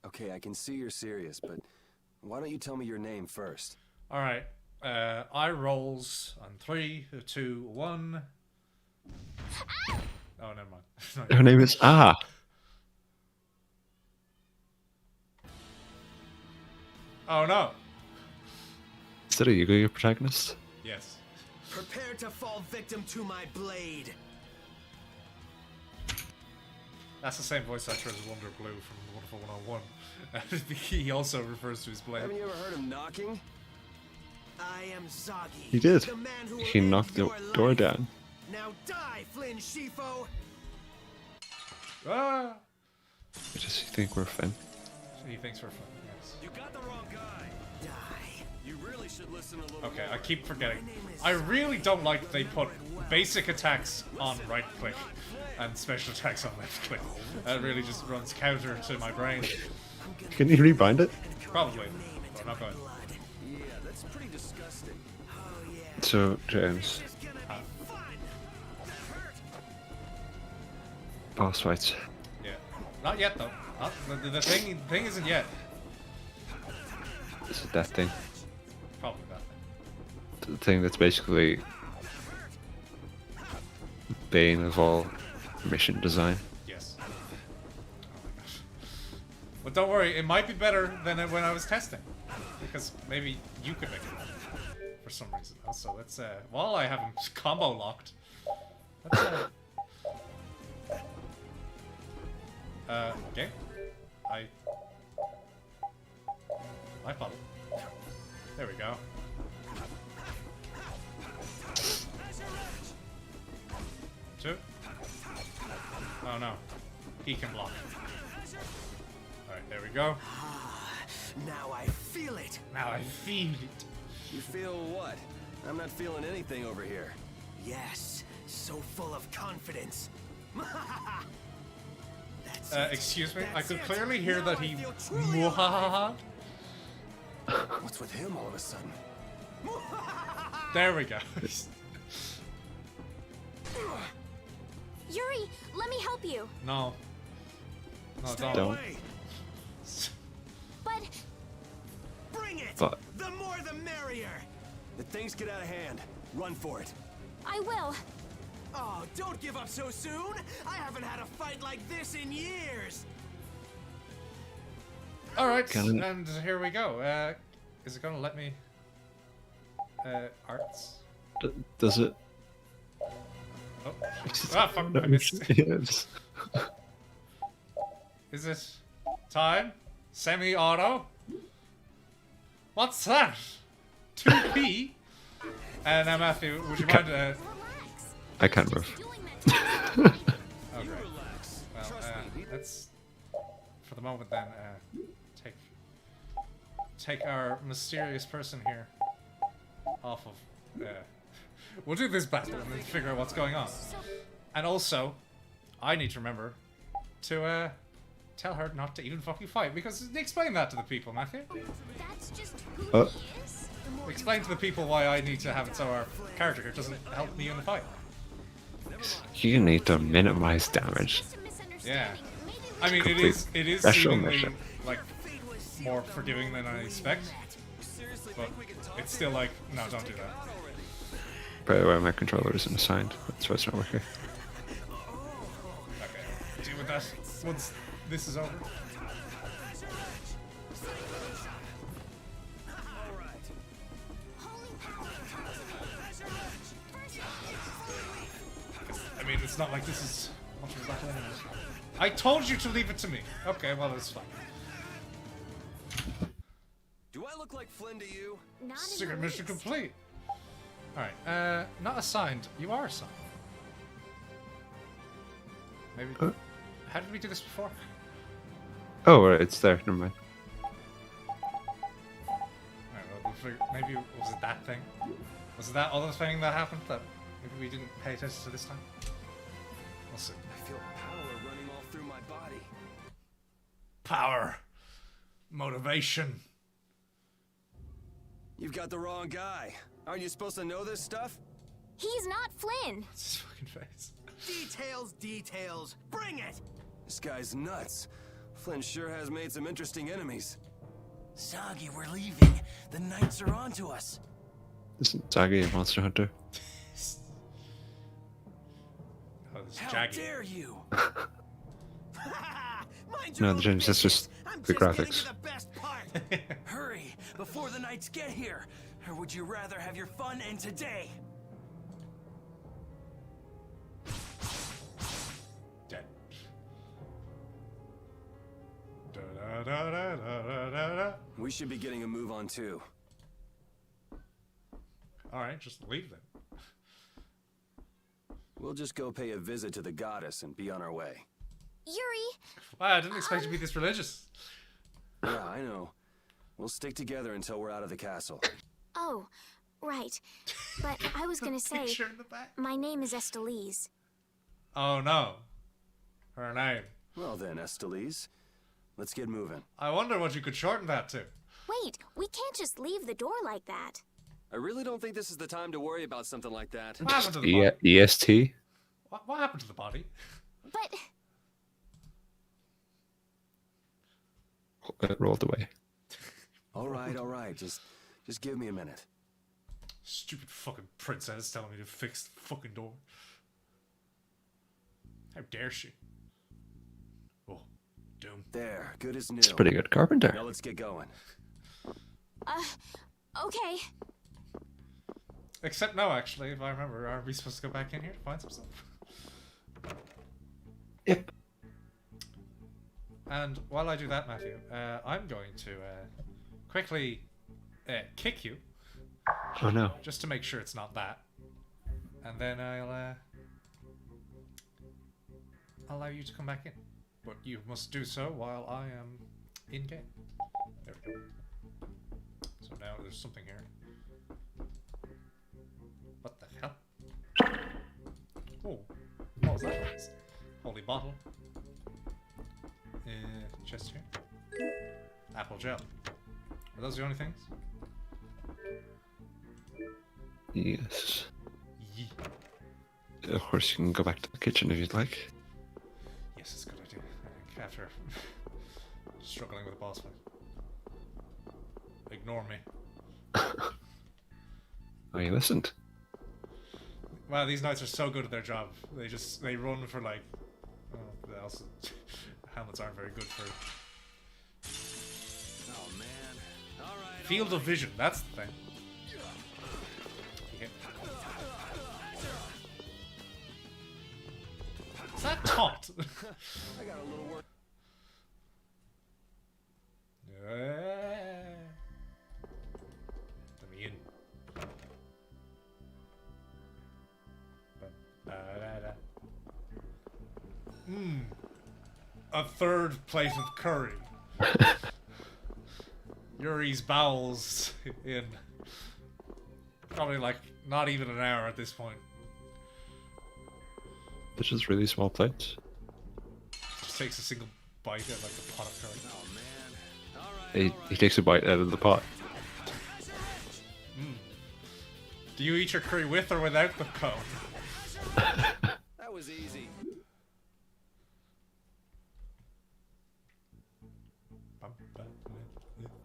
D: Okay, I can see you're serious, but why don't you tell me your name first?
A: All right. I rolls on 3, 2, 1. Oh, never mind.
B: Her name is Ah.
A: Oh no.
B: Is that a Yugo, your protagonist?
A: Yes.
G: Prepare to fall victim to my blade.
A: That's the same voice actor as Wonder Blue from Wonderful 101. He also refers to his blade.
D: Haven't you ever heard him knocking?
G: I am Zagi.
B: He did.
G: The man who
B: He
G: will
B: knocked
G: end
B: the
G: your
B: door
G: life.
B: down.
G: Now die, Flynn Shifo.
A: Ah!
B: Does he think we're fine?
A: He thinks we're fun, yes.
D: You got the wrong guy.
G: Die.
D: You really should listen a little
A: Okay,
D: more.
A: I keep forgetting. I really don't like that they put basic attacks on right click and special attacks on left click. That really just runs counter to my brain.
B: Can you rebind it?
A: Probably, but I'm not going.
D: Yeah, that's pretty disgusting.
B: So, James. Boss fights.
A: Yeah. Not yet, though. Not, the thing isn't yet.
B: Is it that thing?
A: Probably that thing.
B: The thing that's basically bane of all mission design.
A: Yes. Oh my gosh. But don't worry, it might be better than when I was testing. Because maybe you could make it better. For some reason. Also, let's, while I have him combo locked, let's, okay. I follow. There we go. Two. Oh no. He can block. Alright, there we go.
G: Now I feel it.
A: Now I feel it.
D: You feel what? I'm not feeling anything over here.
G: Yes, so full of confidence. That's it.
A: Excuse me? I
G: That's
A: could
G: it.
A: clearly hear
G: Now
A: that
G: I
A: he
G: feel truly alive.
A: muhahaha.
D: What's with him all of a sudden?
A: There we go.
C: Yuri, let me help you.
A: No. No,
G: Stay
A: don't.
G: away.
C: But
G: Bring it.
B: But-
G: The more the merrier.
D: If things get out of hand, run for it.
C: I will.
G: Oh, don't give up so soon. I haven't had a fight like this in years.
A: Alright,
B: Can-
A: and here we go. Is it gonna let me... arts?
B: Does it?
A: Oh. Ah, fuck, I missed.
B: Yes.
A: Is it time? Semi-auto? What's that? 2P? Now Matthew, would you mind,
B: I can't move.
A: okay. Well, let's, for the moment then, take our mysterious person here off of, we'll do this battle and then figure out what's going on. And also, I need to remember to, tell her not to even fucking fight, because explain that to the people, Matthew.
C: That's just who he is.
A: Explain to the people why I need to have it so our character here doesn't help me in the fight.
B: You need to minimize damage.
A: Yeah. I mean,
B: Complete
A: it is
B: special
A: seemingly,
B: mission.
A: like, more forgiving than I expect. But it's still like, no, don't do that.
B: By the way, my controller isn't assigned. That's why it's not working.
A: Okay, deal with that once this is over. I mean, it's not like this is much of a battle anyway. I told you to leave it to me. Okay, well, it's fine.
D: Do I look like Flynn to you?
C: Not in
A: Secret
C: the
A: mission
C: least.
A: complete. Alright, not assigned. You are assigned. Maybe. How did we do this before?
B: Oh, right, it's there. Never mind.
A: Alright, well, we'll figure, maybe was it that thing? Was it that other thing that happened that maybe we didn't pay attention to this time? We'll see.
D: I feel power running all through my body.
A: Power. Motivation.
D: You've got the wrong guy. Aren't you supposed to know this stuff?
C: He's not Flynn.
A: It's his fucking face.
G: Details, details. Bring it!
D: This guy's nuts. Flynn sure has made some interesting enemies.
G: Soggy, we're leaving. The Knights are onto us.
B: Isn't Zaggy a monster hunter?
A: Oh, this is
G: How
A: Jaggy.
G: dare you?
B: No, the change is just the graphics.
G: The best part. Hurry, before the Knights get here. Or would you rather have your fun end today?
A: Dead. Da, da, da, da, da, da, da.
D: We should be getting a move on too.
A: Alright, just leave then.
D: We'll just go pay a visit to the goddess and be on our way.
C: Yuri!
A: Wow, I didn't expect you to be this religious.
D: Yeah, I know. We'll stick together until we're out of the castle.
C: Oh, right. But I was gonna say,
A: Picture in the back.
C: my name is Estelise.
A: Oh no. Her name.
D: Well then, Estelise, let's get moving.
A: I wonder what you could shorten that to.
C: Wait, we can't just leave the door like that.
D: I really don't think this is the time to worry about something like that.
A: What happened to the body?
B: EST?
A: What happened to the body?
C: But...
B: Rolled away.
D: All right. Just give me a minute.
A: Stupid fucking princess telling me to fix the fucking door. How dare she? Oh, doom.
D: There, good as new.
B: It's a pretty good carpenter.
D: Now let's get going.
C: Okay.
A: Except no, actually, if I remember, are we supposed to go back in here to find some stuff?
B: Yep.
A: And while I do that, Matthew, I'm going to quickly kick you.
B: Oh no.
A: Just to make sure it's not that. And then I'll allow you to come back in. But you must do so while I am in game. There we go. So now there's something here. What the hell? Oh, what was that? Holy bottle. Chest here. Apple gel. Are those the only things?
B: Yes.
A: Yee.
B: Of course, you can go back to the kitchen if you'd like.
A: Yes, it's a good idea. I think after struggling with a boss fight. Ignore me.
B: Oh, you listened?
A: Wow, these knights are so good at their job. They run for like... Oh, the else... Helmets aren't very good for...
D: Oh man. Alright.
A: Field of vision, that's the thing. Yeah. Is that taunt?
D: I got a little work.
A: Let me in. A third plate of curry. Yuri's bowels in probably like not even an hour at this point.
B: They're just really small plates.
A: Just takes a single bite at like a pot of curry.
D: Oh man. Alright.
B: He takes a bite out of the pot.
A: Do you eat your curry with or without the cone?
D: That was easy.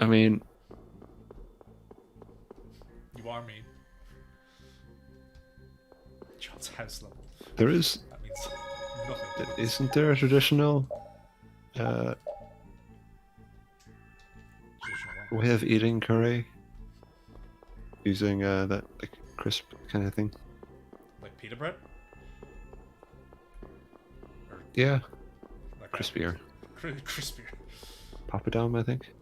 B: I mean...
A: You are mean. John's house level.
B: There is...
A: That means nothing.
B: Isn't there a traditional... way of eating curry? Using that like crisp kind of thing?
A: Like pita bread? Or
B: Yeah.
A: like
B: Crispier.
A: Crispier.
B: Papadum, I think.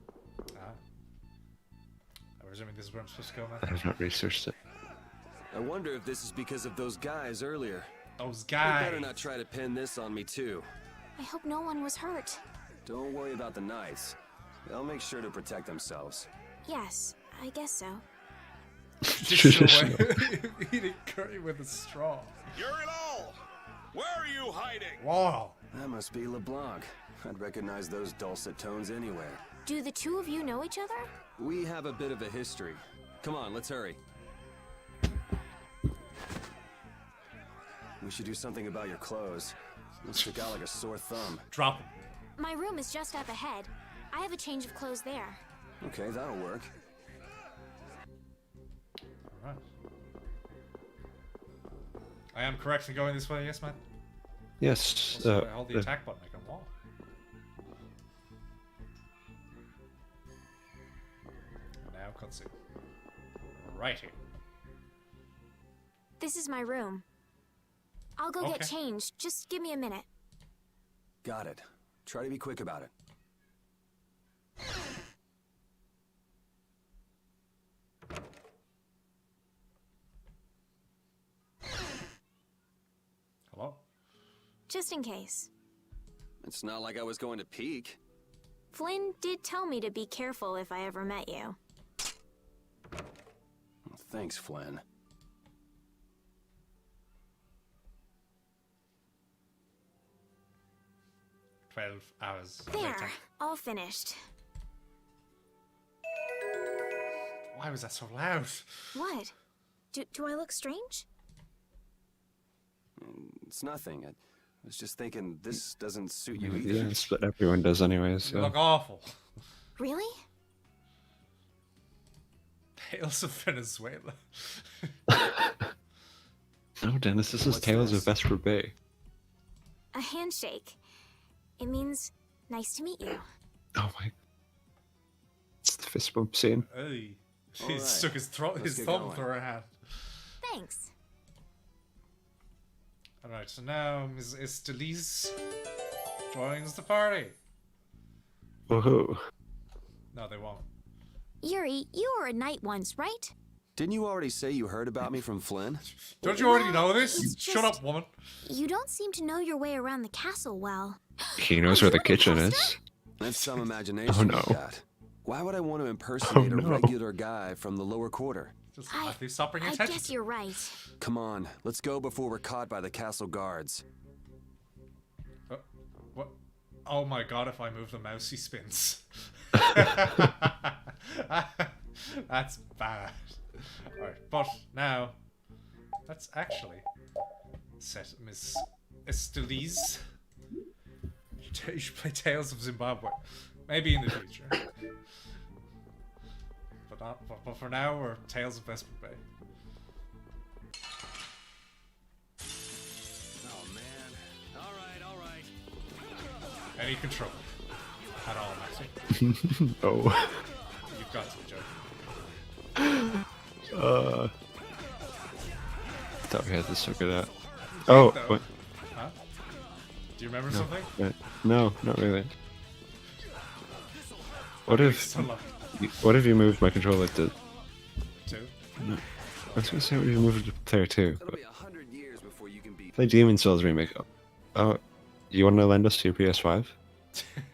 A: I'm presuming this is where I'm supposed to go,
B: I
A: man.
B: have not researched it.
D: I wonder if this is because of those guys earlier.
A: Those
D: You
A: guys.
D: better not try to pin this on me too.
C: I hope no one was hurt.
D: Don't worry about the knights. They'll make sure to protect themselves.
C: Yes, I guess so.
A: Traditional way of eating curry with a straw.
F: You're it all! Where are you hiding?
A: Wow.
D: That must be LeBlanc. I'd recognize those dulcet tones anywhere.
C: Do the two of you know each other?
D: We have a bit of a history. Come on, let's hurry. We should do something about your clothes. You stick out like a sore thumb.
A: Drop them.
C: My room is just up ahead. I have a change of clothes there.
D: Okay, that'll work.
A: Alright. I am correct in going this way, yes, man?
B: Yes.
A: Also, I hold the attack button, I can walk. Now cutscene. Right here.
C: This is my room. I'll go get changed. Just give me a minute.
D: Got it. Try to be quick about it.
A: Hello?
C: Just in case.
D: It's not like I was going to peek.
C: Flynn did tell me to be careful if I ever met you.
D: Thanks, Flynn.
A: Hours
C: There,
A: later.
C: all finished.
A: Why was that so loud?
C: What? Do I look strange?
D: It's nothing. I was just thinking this doesn't suit you either.
B: Yes, but everyone does anyways.
A: You look awful.
C: Really?
A: Tales of Venezuela.
B: No, Dennis, this is Tales of Vesper Bay.
C: A handshake. It means nice to meet you.
B: Oh my. It's the fist bump scene.
A: Hey.
D: All
A: He
D: right.
A: stuck his
D: Let's get
A: thumb
D: going.
A: through her hand.
C: Thanks.
A: Alright, so now Ms. Estelise joins the party.
B: Woohoo.
A: No, they won't.
C: Yuri, you were a knight once, right?
D: Didn't you already say you heard about me from Flynn?
A: Don't you already know
C: it's
A: this?
C: just-
A: Shut up, woman.
C: You don't seem to know your way around the castle well.
B: He knows where the kitchen is.
D: That's some imagination
B: Oh, no.
D: you got. Why would I want to impersonate
B: Oh,
D: a
B: no.
D: regular guy from the lower quarter?
A: Just Matthew, stop bringing
C: I
A: attention
C: guess
A: to
C: you're right.
D: Come on, let's go before we're caught by the castle guards.
A: What? Oh my god, if I move the mouse, he spins. That's bad. Alright, but now, let's actually set Miss Estelise. You should play Tales of Zimbabwe. Maybe in the future. But for now, we're Tales of Vesper Bay.
D: Oh man. Alright.
A: Any control at all, Maxie?
B: Oh.
A: You've got to be joking.
B: Thought we had this figured out. Oh,
A: Though.
B: what?
A: Huh? Do you remember
B: No,
A: something?
B: right. No, not really. What if?
A: Still locked.
B: What if you moved my controller to?
A: Two?
B: No. I was gonna say what if you moved it to player 2.
D: It'll be 100 years before you can beat
B: Play Demon Souls remake. Oh, you want to lend us to your PS5?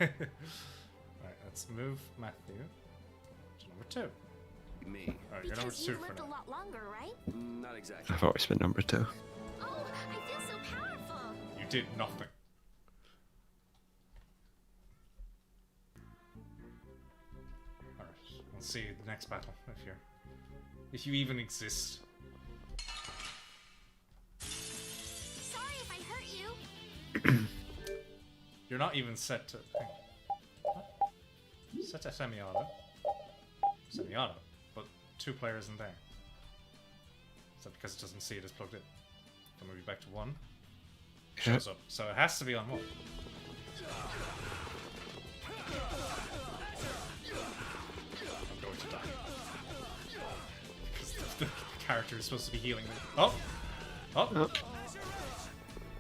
A: Alright, let's move Matthew to number 2.
D: me.
A: Alright, you're number
C: Because
A: 2
C: you've
A: for
C: lived a
A: now.
C: lot longer, right?
D: Not exactly.
B: I've always been number 2.
C: Oh, I feel so powerful.
A: You did nothing. Alright, we'll see you the next battle if you even exist.
C: Sorry if I hurt you.
A: You're not even set to. Hang on. What? Set to semi-auto. Semi-auto, but 2 players in there. Is that because it doesn't see it as plugged in? Then move you back to 1. Shows up, so it has to be on 1. I'm going to die. Because the character is supposed to be healing me. Oh! Oh!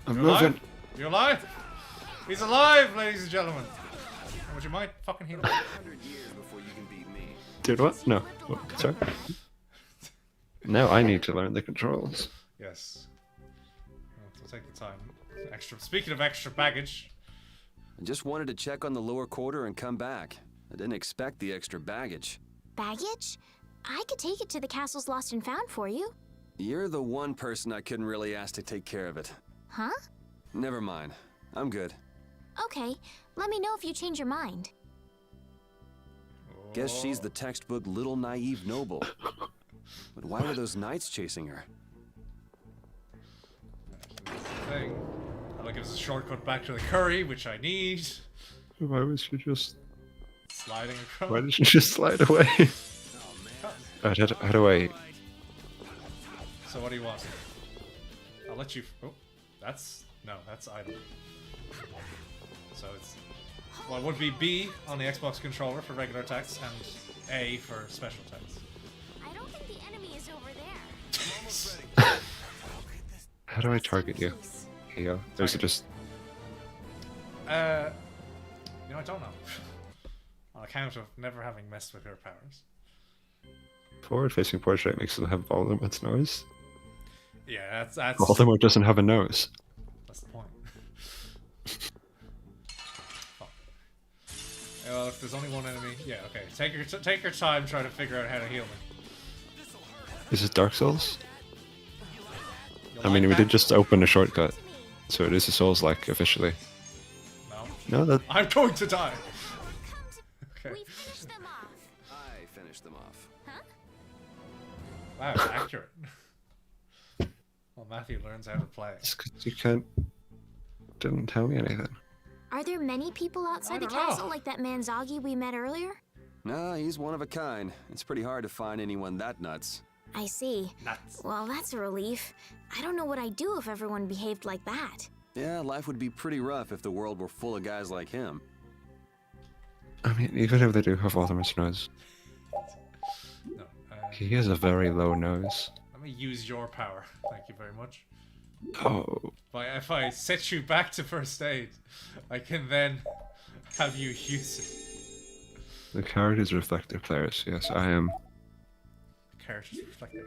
B: I'm
A: You're
B: moving.
A: alive? You're alive? He's alive, ladies and gentlemen! Would you mind fucking healing me?
D: 100 years before you can beat me.
B: Dude, what? No. What? Sorry. Now I need to learn the controls.
A: Yes. We'll take the time. Speaking of extra baggage.
D: I just wanted to check on the lower quarter and come back. I didn't expect the extra baggage.
C: Baggage? I could take it to the castle's lost and found for you.
D: You're the one person I couldn't really ask to take care of it.
C: Huh?
D: Never mind. I'm good.
C: Okay, let me know if you change your mind.
D: Guess she's the textbook little naive noble. But why were those knights chasing her?
A: gives us a shortcut back to the curry, which I need.
B: Why was you just...
A: Sliding across.
B: Why did you just slide away? Right, how do I...
A: So what do you want? I'll let you... Oh, that's... No, that's item. So it's... Well, it would be B on the Xbox controller for regular attacks, and A for special attacks.
C: I don't think the enemy is over there.
B: How do I target you? Here you go. Or is it just...
A: You know, I don't know. On account of never having messed with her powers.
B: Forward-facing portrait makes them have Voldemort's nose.
A: Yeah, that's...
B: Voldemort doesn't have a nose.
A: That's the point. Fuck. Yeah, well, if there's only one enemy... Yeah, okay. Take your time trying to figure out how to heal me.
B: Is it Dark Souls?
A: You
B: I mean,
A: like
B: we
A: that?
B: did just open a shortcut. So it is a Souls-like, officially.
A: No.
B: No, that...
A: I'm going to die! Okay.
C: We finished them off.
D: I finished them off.
C: Huh?
A: Wow, accurate. Well, Matthew learns how to play.
B: It's 'cause you can't... Didn't tell me anything.
C: Are there many people outside the
A: don't know.
C: castle like that man Zoggy we met earlier?
D: No, he's one of a kind. It's pretty hard to find anyone that nuts.
C: I see.
A: Nuts.
C: Well, that's a relief. I don't know what I'd do if everyone behaved like that.
D: Yeah, life would be pretty rough if the world were full of guys like him.
B: I mean, even if they do have Voldemort's nose,
A: No.
B: he has a very low nose.
A: Let me use your power. Thank you very much.
B: Oh,
A: If I set you back to first aid, I can then have you use it.
B: the characters reflective players. Yes, I am.
A: Characters reflective.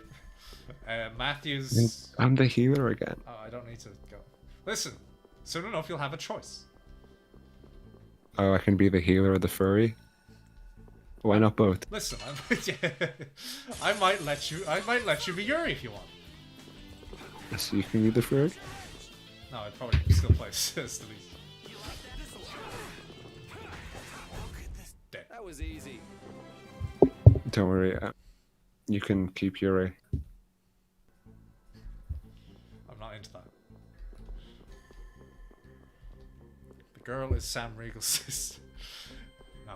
A: Matthew's...
B: I'm the healer again.
A: Oh, I don't need to go. Listen, soon enough you'll have a choice.
B: Oh, I can be the healer or the furry. Why not both?
A: Listen, I might let you be Yuri if you want.
B: So you can be the furry?
A: No, I'd probably still play Stilise. Dead.
D: That was easy.
B: Don't worry. You can keep Yuri.
A: I'm not into that. The girl is Sam Riegel's sister. No.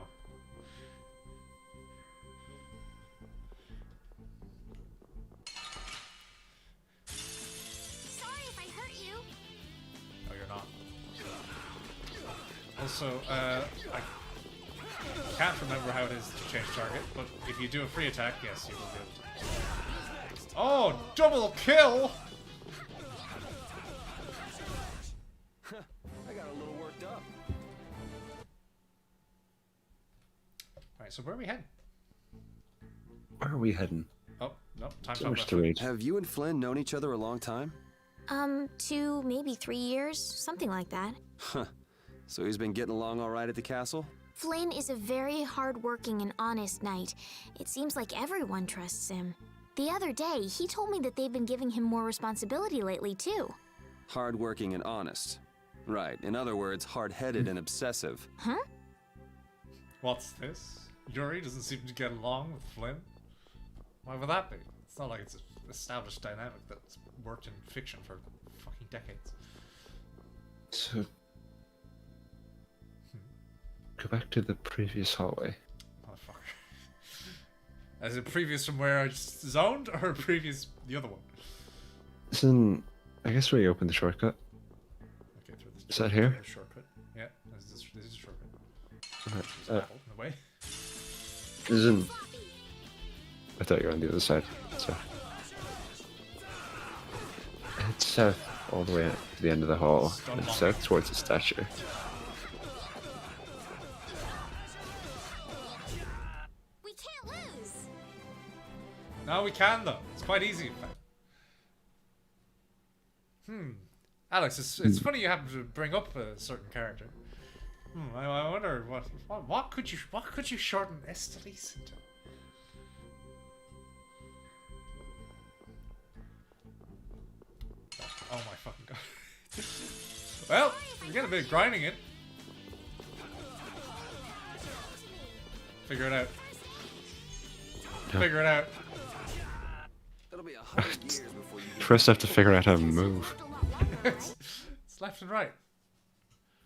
C: Sorry if I hurt you.
A: No, you're not. Also, I can't remember how it is to change target, but if you do a free attack, yes, you will be able to. Oh, double kill!
D: I got a little worked up.
A: Alright, so where are we heading?
B: Where are we heading?
A: Oh, no, time
B: So
A: to
B: much
A: talk
B: to
A: about
B: read.
D: Have you and Flynn known each other a long time?
C: 2, maybe 3 years, something like that.
D: Huh. So he's been getting along all right at the castle?
C: Flynn is a very hard-working and honest knight. It seems like everyone trusts him. The other day, he told me that they've been giving him more responsibility lately, too.
D: Hardworking and honest. Right. In other words, hard-headed and obsessive.
C: Huh?
A: What's this? Yuri doesn't seem to get along with Flynn? Why would that be? It's not like it's an established dynamic that's worked in fiction for fucking decades.
B: So... Go back to the previous hallway.
A: Motherfucker. As in previous from where I just zoned, or previous the other one?
B: Isn't... I guess we opened the shortcut.
A: Okay, through this
B: Is that here?
A: shortcut. Yeah, this is a shortcut.
B: Uh,
A: Apple in the way.
B: Isn't... I thought you were on the other side. So... It's south all the way to the end of the hall. And south towards the statue.
C: We can't lose!
A: No, we can though. It's quite easy in fact. Alex, it's funny you happen to bring up a certain character. I wonder what could you shorten Estelise into? Oh my fucking god. Well, we get a bit of grinding in. Figure it out. Figure it out.
D: It'll be 100 years before you
B: First I have to figure out how to move.
A: It's left and right.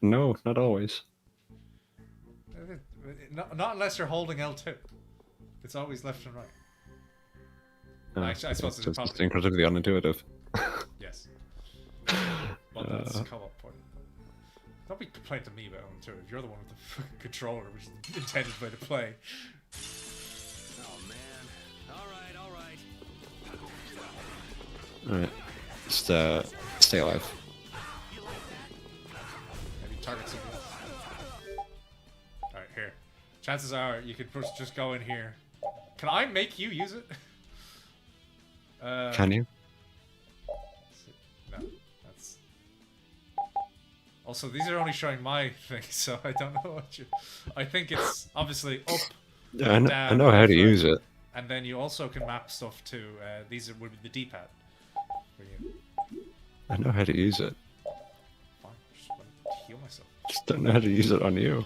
B: No, not always.
A: Not unless you're holding L2. It's always left and right. Actually, I suppose it's
B: just incredibly unintuitive.
A: Yes. Well, that's co-op point. Don't be complaining to me about unintuitive. You're the one with the fucking controller, which is intended by the play.
G: Oh man. All right.
B: Alright. Just stay alive.
A: Maybe target something else. Alright, here. Chances are you could just go in here. Can I make you use it?
B: Can you?
A: No. That's... Also, these are only showing my thing, so I don't know what you... I think it's obviously up,
B: Yeah,
A: down,
B: I know how to
A: left,
B: use it.
A: and then you also can map stuff to... these would be the D-pad.
B: I know how to use it.
A: Fine, just want to heal myself.
B: Just don't know how to use it on you.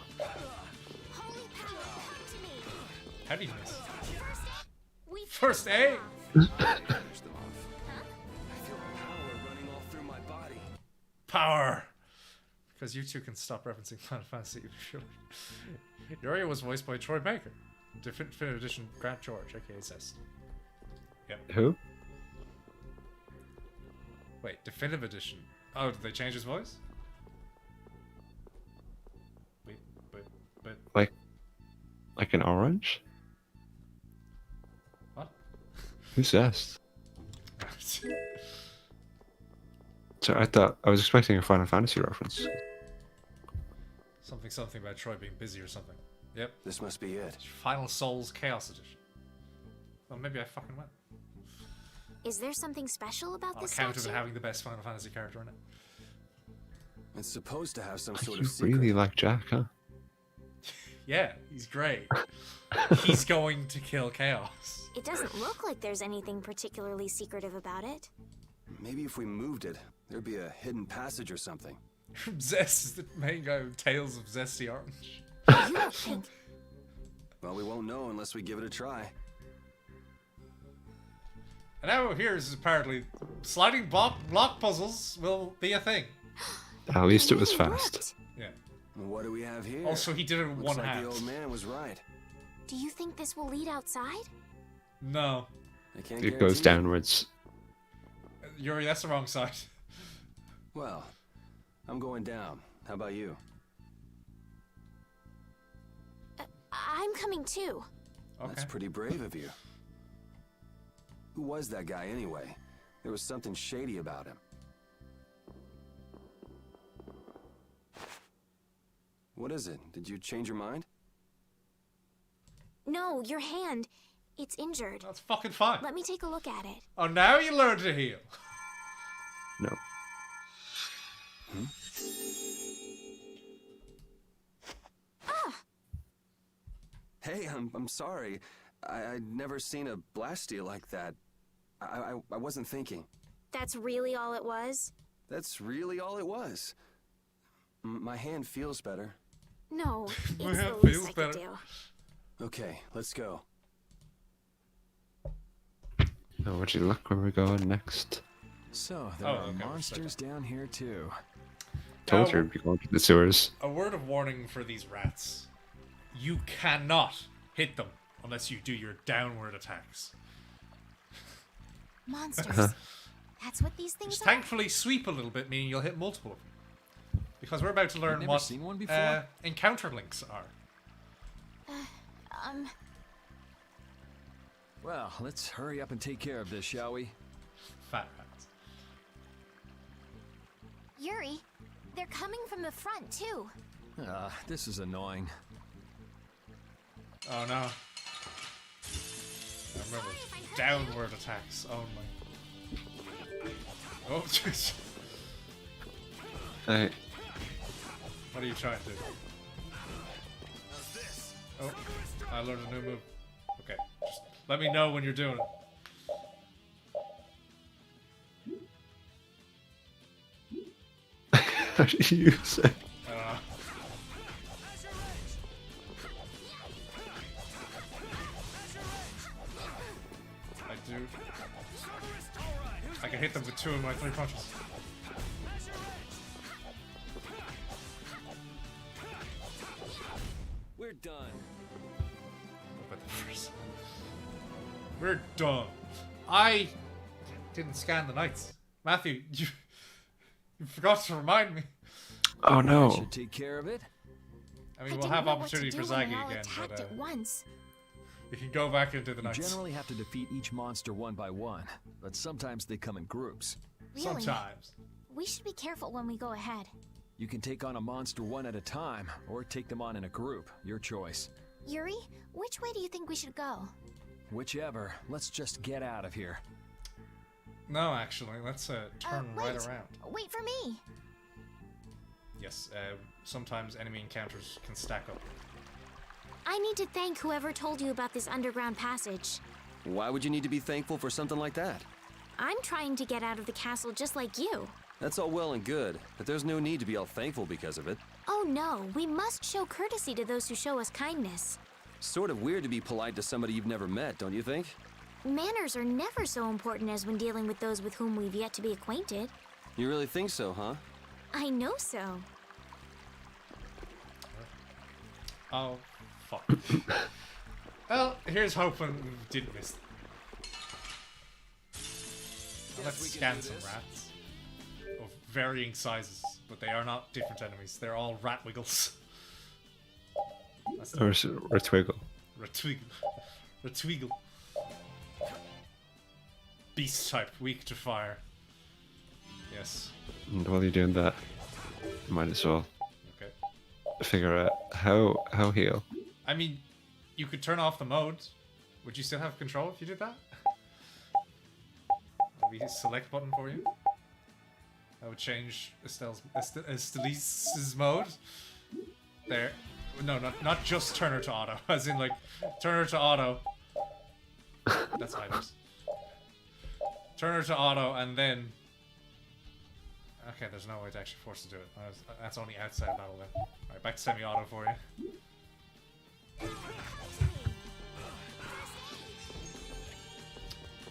A: How do you miss? First aid! Power! Because you two can stop referencing Final Fantasy. Yoria was voiced by Troy Baker. Definitive Edition Grant George, aka Zest. Yep.
B: Who?
A: Wait, Definitive Edition. Oh, did they change his voice? Wait, but...
B: Like an orange?
A: What?
B: Who's Zest? So I was expecting a Final Fantasy reference.
A: Something about Troy being busy or something. Yep.
D: This must be it.
A: Final Souls Chaos Edition. Well, maybe I fucking went.
C: Is there something special about
A: On
C: this
A: account of
C: statue?
A: it having the best Final Fantasy character in it.
D: It's supposed to have some sort
B: You
D: of secret.
B: really like Jack, huh?
A: Yeah, he's great. He's going to kill Chaos.
C: It doesn't look like there's anything particularly secretive about it.
D: Maybe if we moved it, there'd be a hidden passage or something.
A: Zest is the main guy with Tales of Zesty Orange.
C: You don't think...
D: Well, we won't know unless we give it a try.
A: And now here is apparently sliding block puzzles will be a thing.
B: At least it was fast.
A: Yeah.
D: What do we have here?
A: Also, he did it with
D: Looks
A: one
D: like
A: hand.
D: the old man was right.
C: Do you think this will lead outside?
A: No.
D: I can't
B: It goes
D: guarantee
B: downwards.
A: Yuri, that's the wrong side.
D: Well, I'm going down. How about you?
C: I'm coming too.
D: That's pretty brave of you. Who was that guy anyway? There was something shady about him. What is it? Did you change your mind?
C: No, your hand. It's injured.
A: That's fucking fine.
C: Let me take a look at it.
A: Oh, now you learn to heal.
B: No.
D: Hey, I'm sorry. I'd never seen a blastia like that. I wasn't thinking.
C: That's really all it was?
D: That's really all it was. My hand feels better.
C: No, it's
A: My
C: the
A: hand
C: least
A: feels
C: I could
A: better.
C: do.
D: Okay, let's go.
B: Oh, would you look where we're going next?
J: So, there are monsters down here too.
B: Told you we'd be going to the sewers.
A: A word of warning for these rats. You cannot hit them unless you do your downward attacks.
C: Monsters. That's what these things
A: Just
C: are?
A: thankfully sweep a little bit, meaning you'll hit multiple of them. Because we're about to learn
J: never
A: what
J: seen one before?
A: encounter links are.
J: Well, let's hurry up and take care of this, shall we?
A: Fat rats.
C: Yuri, they're coming from the front too.
J: This is annoying.
A: Oh no. I remember downward attacks only. Oh, jeez.
B: Hey.
A: What are you trying to do? Oh, I learned a new move. Okay, just let me know when you're doing
B: How do you use it?
A: it. I do. I can hit them with 2 of my 3 punches. first. We're done. I didn't scan the knights. Matthew, you forgot to remind me.
B: Oh
J: I
B: no.
J: should take care of it.
A: I mean, we'll have opportunity for Zaggy again,
C: attacked
A: but
C: at once.
A: you can go back into the
J: You
A: knights.
J: generally have to defeat each monster one by one, but sometimes they come in groups.
C: Really?
A: Sometimes.
C: We should be careful when we go ahead.
J: You can take on a monster one at a time, or take them on in a group. Your choice.
C: Yuri, which way do you think we should go?
J: Whichever. Let's just get out of here.
A: No, actually, let's turn right
C: wait.
A: around.
C: Wait for me.
A: Yes, sometimes enemy encounters can stack up.
C: I need to thank whoever told you about this underground passage.
D: Why would you need to be thankful for something like that?
C: I'm trying to get out of the castle just like you.
D: That's all well and good, but there's no need to be all thankful because of it.
C: Oh no, we must show courtesy to those who show us kindness.
D: Sort of weird to be polite to somebody you've never met, don't you think?
C: Manners are never so important as when dealing with those with whom we've yet to be acquainted.
D: You really think so, huh?
C: I know so.
A: Oh, fuck. Well, here's hoping we didn't miss. Let's scan some rats of varying sizes, but they are not different enemies. They're all rat wiggles.
B: Or is it Ratwiggle?
A: Ratwiggle. Beast type, weak to fire. Yes.
B: And while you're doing that, you might as well
A: Okay.
B: figure out how heal.
A: I mean, you could turn off the mode. Would you still have control if you did that? Maybe select button for you. That would change Estelise's mode. There. No, not just turn her to auto. As in, like, turn her to auto. That's items. Turn her to auto, and then... Okay, there's no way to actually force her to do it. That's only outside battle then. Alright, back to semi-auto for you.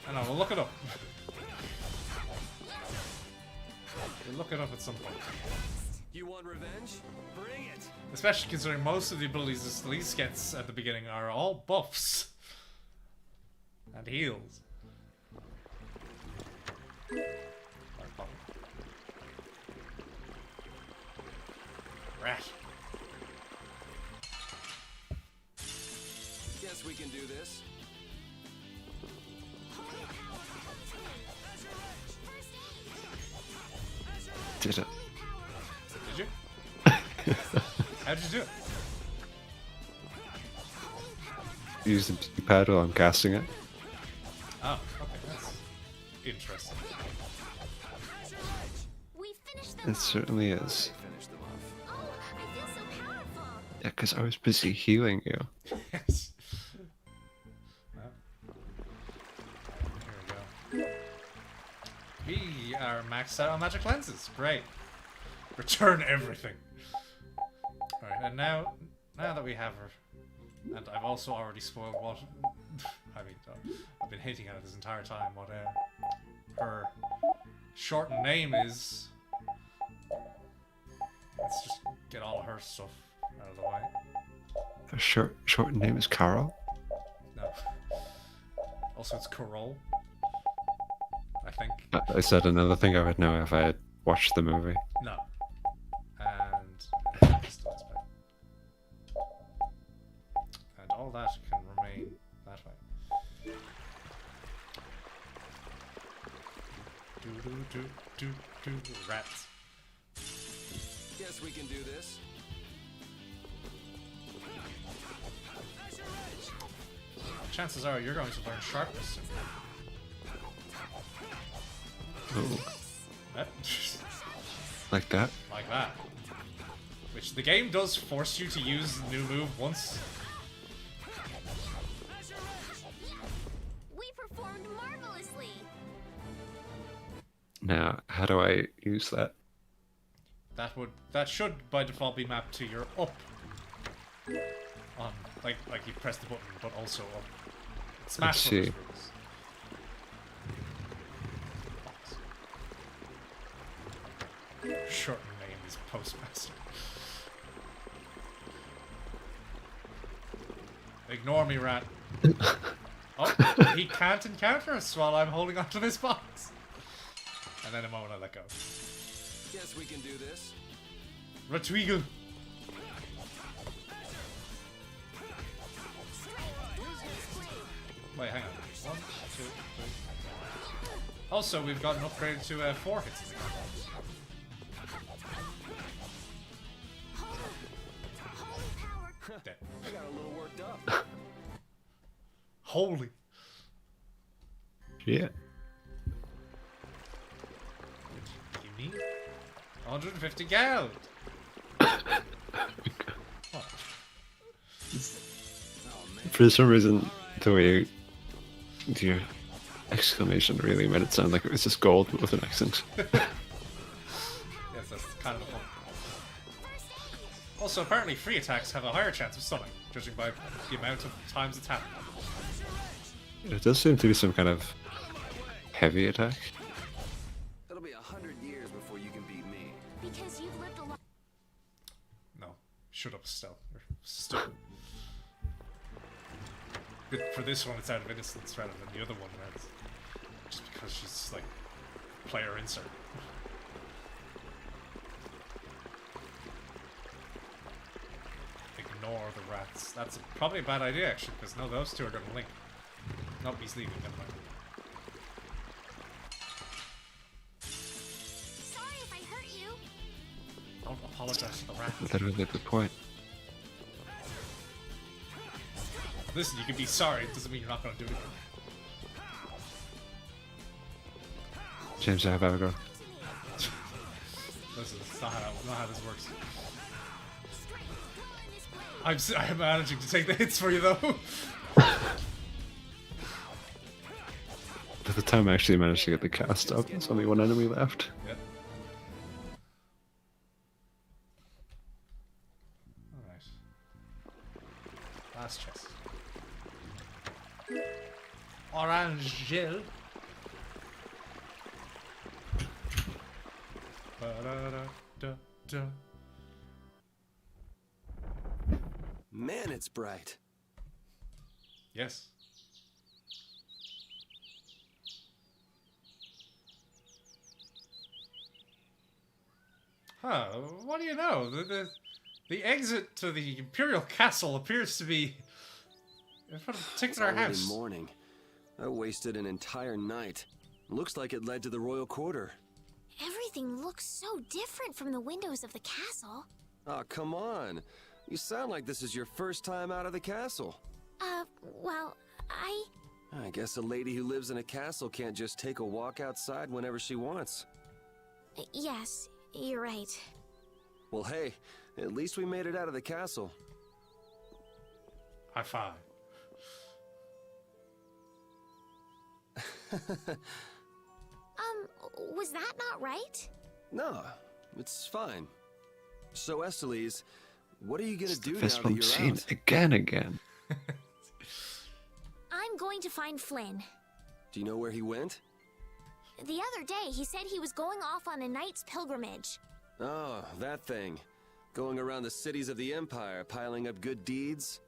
A: I know, we'll look it up. We'll look it up at some point.
G: You want revenge? Bring it!
A: Especially considering most of the abilities that Stelise gets at the beginning are all buffs. And heals. Rat.
G: Guess we can do this.
B: Did it?
A: Did you? How did you do it?
B: Use the D-pad while I'm casting it.
A: Oh, okay, that's interesting.
C: We finished them
B: It certainly is.
C: Oh, I feel so powerful.
B: Yeah, because I was busy healing you.
A: Yes. Well, here we go. We are maxed out on magic lenses. Great. Return everything. Alright, and now that we have her, and I've also already spoiled what... I mean, I've been hinting at it this entire time, what her shortened name is. Let's just get all of her stuff out of the way.
B: Her short name is Carol.
A: No. Also, it's Carol. I think.
B: I said another thing I would know if I had watched the movie.
A: No. And all that can remain that way. Do rats.
G: Guess we can do this.
A: Chances are you're going to learn sharpness soon.
B: Ooh.
A: That-
B: Like that?
A: Like that. Which the game does force you to use the new move once.
C: We performed marvelously.
B: Now, how do I use that?
A: That should by default be mapped to your up. On like you press the button, but also up. Smash
B: see.
A: rules. Shortened name is Postmaster. Ignore me, rat. Oh, he can't encounter us while I'm holding onto this box. And then a moment I let go.
H: Guess we can do this.
A: Ratwiggle. Wait, hang on. 1, 2, 3. Also, we've gotten upgraded to 4 hits in the game. Dead.
G: I got a little worked up.
A: Holy.
B: Yeah.
A: You need 150 gold. What?
B: For some reason, the way your exclamation really made it sound like it was just gold but with an accent.
A: Yes, that's kind of the point. Also, apparently free attacks have a higher chance of stunning, judging by the amount of times it's happened.
B: It does seem to be some kind of heavy attack.
D: It'll be 100 years before you can beat me.
C: Because you've lived a lot.
A: No. Shut up, Stell. You're stupid. Good for this one, it's out of innocence rather than the other one where it's just because she's like player insert. Ignore the rats. That's probably a bad idea actually, because no, those two are going to link. Nope, he's leaving. Never mind.
C: Sorry if I hurt you.
A: Don't apologize to the rats.
B: Literally the point.
A: Listen, you can be sorry. It doesn't mean you're not going to do it again.
B: James, I have a go.
A: Listen, it's not how this works. I'm managing to take the hits for you though.
B: By the time I actually managed to get the cast up, there's only one enemy left.
A: Yep. Alright. Last chest. Orange gel. Ba-da-da-da-da.
D: Man, it's bright.
A: Yes. Huh, what do you know? The exit to the Imperial Castle appears to be in front of a particular
D: It's already
A: house.
D: morning. I wasted an entire night. Looks like it led to the royal quarter.
C: Everything looks so different from the windows of the castle.
D: Oh, come on. You sound like this is your first time out of the castle.
C: Well,
D: I guess a lady who lives in a castle can't just take a walk outside whenever she wants.
C: Yes, you're right.
D: Well, hey, at least we made it out of the castle.
A: High five.
C: Was that not right?
D: No, it's fine. So, Estelies, what are you gonna do now
B: This
D: that
B: one
D: you're
B: scene
D: out?
B: again.
C: I'm going to find Flynn.
D: Do you know where he went?
C: The other day, he said he was going off on a knight's pilgrimage.
D: Oh, that thing. Going around the cities of the Empire, piling up good deeds?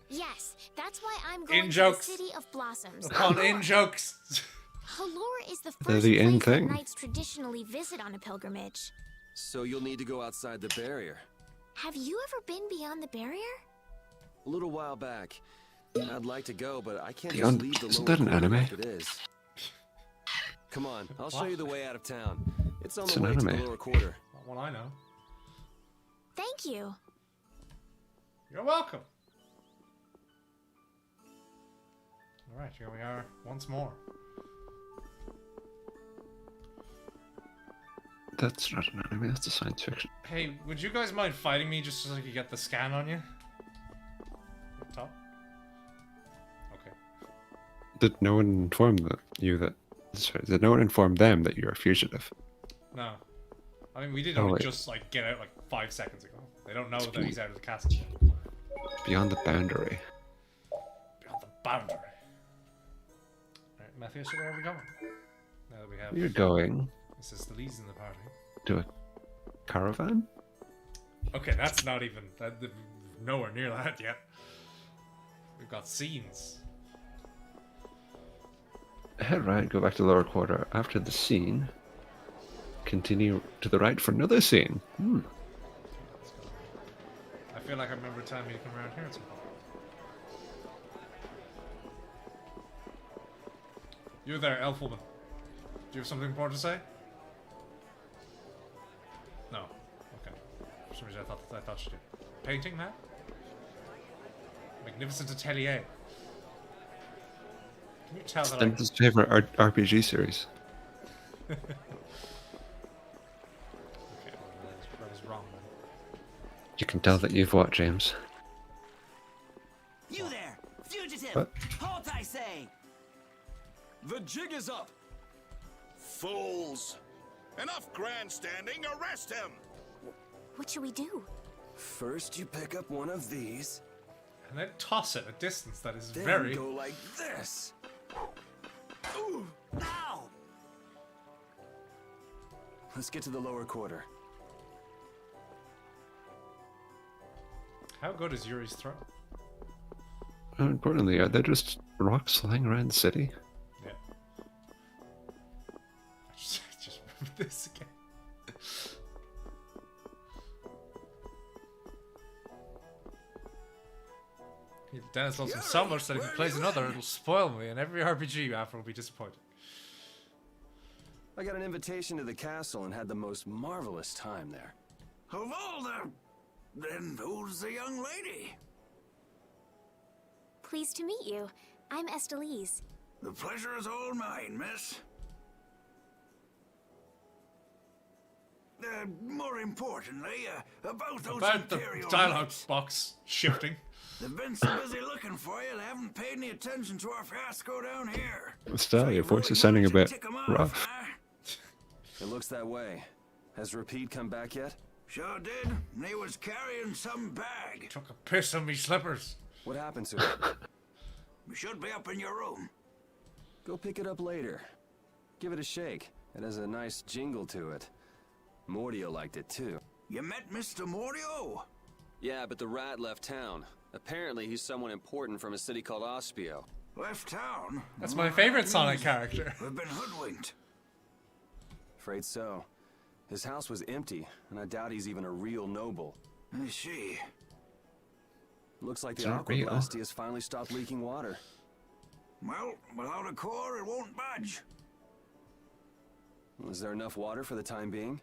C: Yes, that's why I'm going to
A: jokes.
C: the City of Blossoms.
A: They're called in-jokes.
C: Halor is the
B: They're
C: first
B: the
C: place
B: in
C: that
B: thing.
C: knights traditionally visit on a pilgrimage.
D: So you'll need to go outside the barrier.
C: Have you ever been beyond the barrier?
D: A little while back. I'd like to go, but I can't
B: Beyond-
D: just leave the
B: isn't
D: lower
B: that an
D: quarter
B: anime?
D: like it is. Come on, I'll show you the way out of town. It's on
B: It's
D: the
B: an
D: way to the
B: anime.
D: lower quarter.
A: Not what I know.
C: Thank you.
A: You're welcome. Alright, here we are once more.
B: That's not an anime, that's a science fiction.
A: Hey, would you guys mind fighting me just so I could get the scan on you? Up top? Okay.
B: Did no one inform did no one inform them that you're a fugitive?
A: No. I mean, we did
B: Oh,
A: only
B: wait.
A: just, like, get out, like, 5 seconds ago. They don't know that he's out of the castle yet.
B: Beyond the boundary.
A: Beyond the boundary. Alright, Matthew, so where are we going? Now that we have...
B: You're going
A: This is the leads in the party.
B: to a caravan?
A: Okay, that's not even... nowhere near that yet. We've got scenes.
B: Head right, go back to the lower quarter. After the scene, continue to the right for another scene.
A: I feel like I remember telling me to come around here at some point. You there, elf woman. Do you have something important to say? No. Okay. For some reason I thought you did. Painting that? Magnificent Atelier. Can you tell that
B: It's his favorite RPG series.
A: Okay, that was wrong then.
B: You can tell that you've watched, James.
K: You there! Fugitive!
B: What?
K: Halt, I say!
L: The jig is up!
P: Fools! Enough grandstanding, arrest him!
C: What should we do?
D: First, you pick up one of these.
A: And then toss it a distance that is
D: Then
A: very...
D: go like this.
K: Ooh! Ow!
D: Let's get to the lower quarter.
A: How good is Yuri's throw?
B: Importantly, are there just rocks lying around the city?
A: Yeah. I just remember this again. Dennis loves him so much that if he plays another, it'll spoil me, and every RPG after will be disappointed.
D: I got an invitation to the castle and had the most marvelous time there.
F: Of all the... Then who's the young lady?
C: Pleased to meet you. I'm Estelise.
F: The pleasure is all mine, miss. More importantly, about those
A: About the
F: Imperial
A: dialogue
F: knights.
A: box shifting.
F: They've been so busy looking for you, they haven't paid any attention to our fiasco down here.
B: Still, your voice is sounding a bit
F: Tick 'em off,
B: rough.
F: huh?
D: It looks that way. Has Repeat come back yet?
F: Sure did. And he was carrying some bag.
A: Took a piss on me slippers.
D: What happened to it?
F: We should be up in your room.
D: Go pick it up later. Give it a shake. It has a nice jingle to it. Mordio liked it too.
F: You met Mr. Mordio?
D: Yeah, but the rat left town. Apparently he's someone important from a city called Ospio.
F: Left town?
A: That's my favorite Sonic character.
F: We've been hoodwinked.
D: Afraid so. His house was empty, and I doubt he's even a real noble.
F: I see.
D: Looks like the
B: It's not real.
D: Aquablasty has finally stopped leaking water.
F: Well, without a core, it won't budge.
D: Is there enough water for the time being?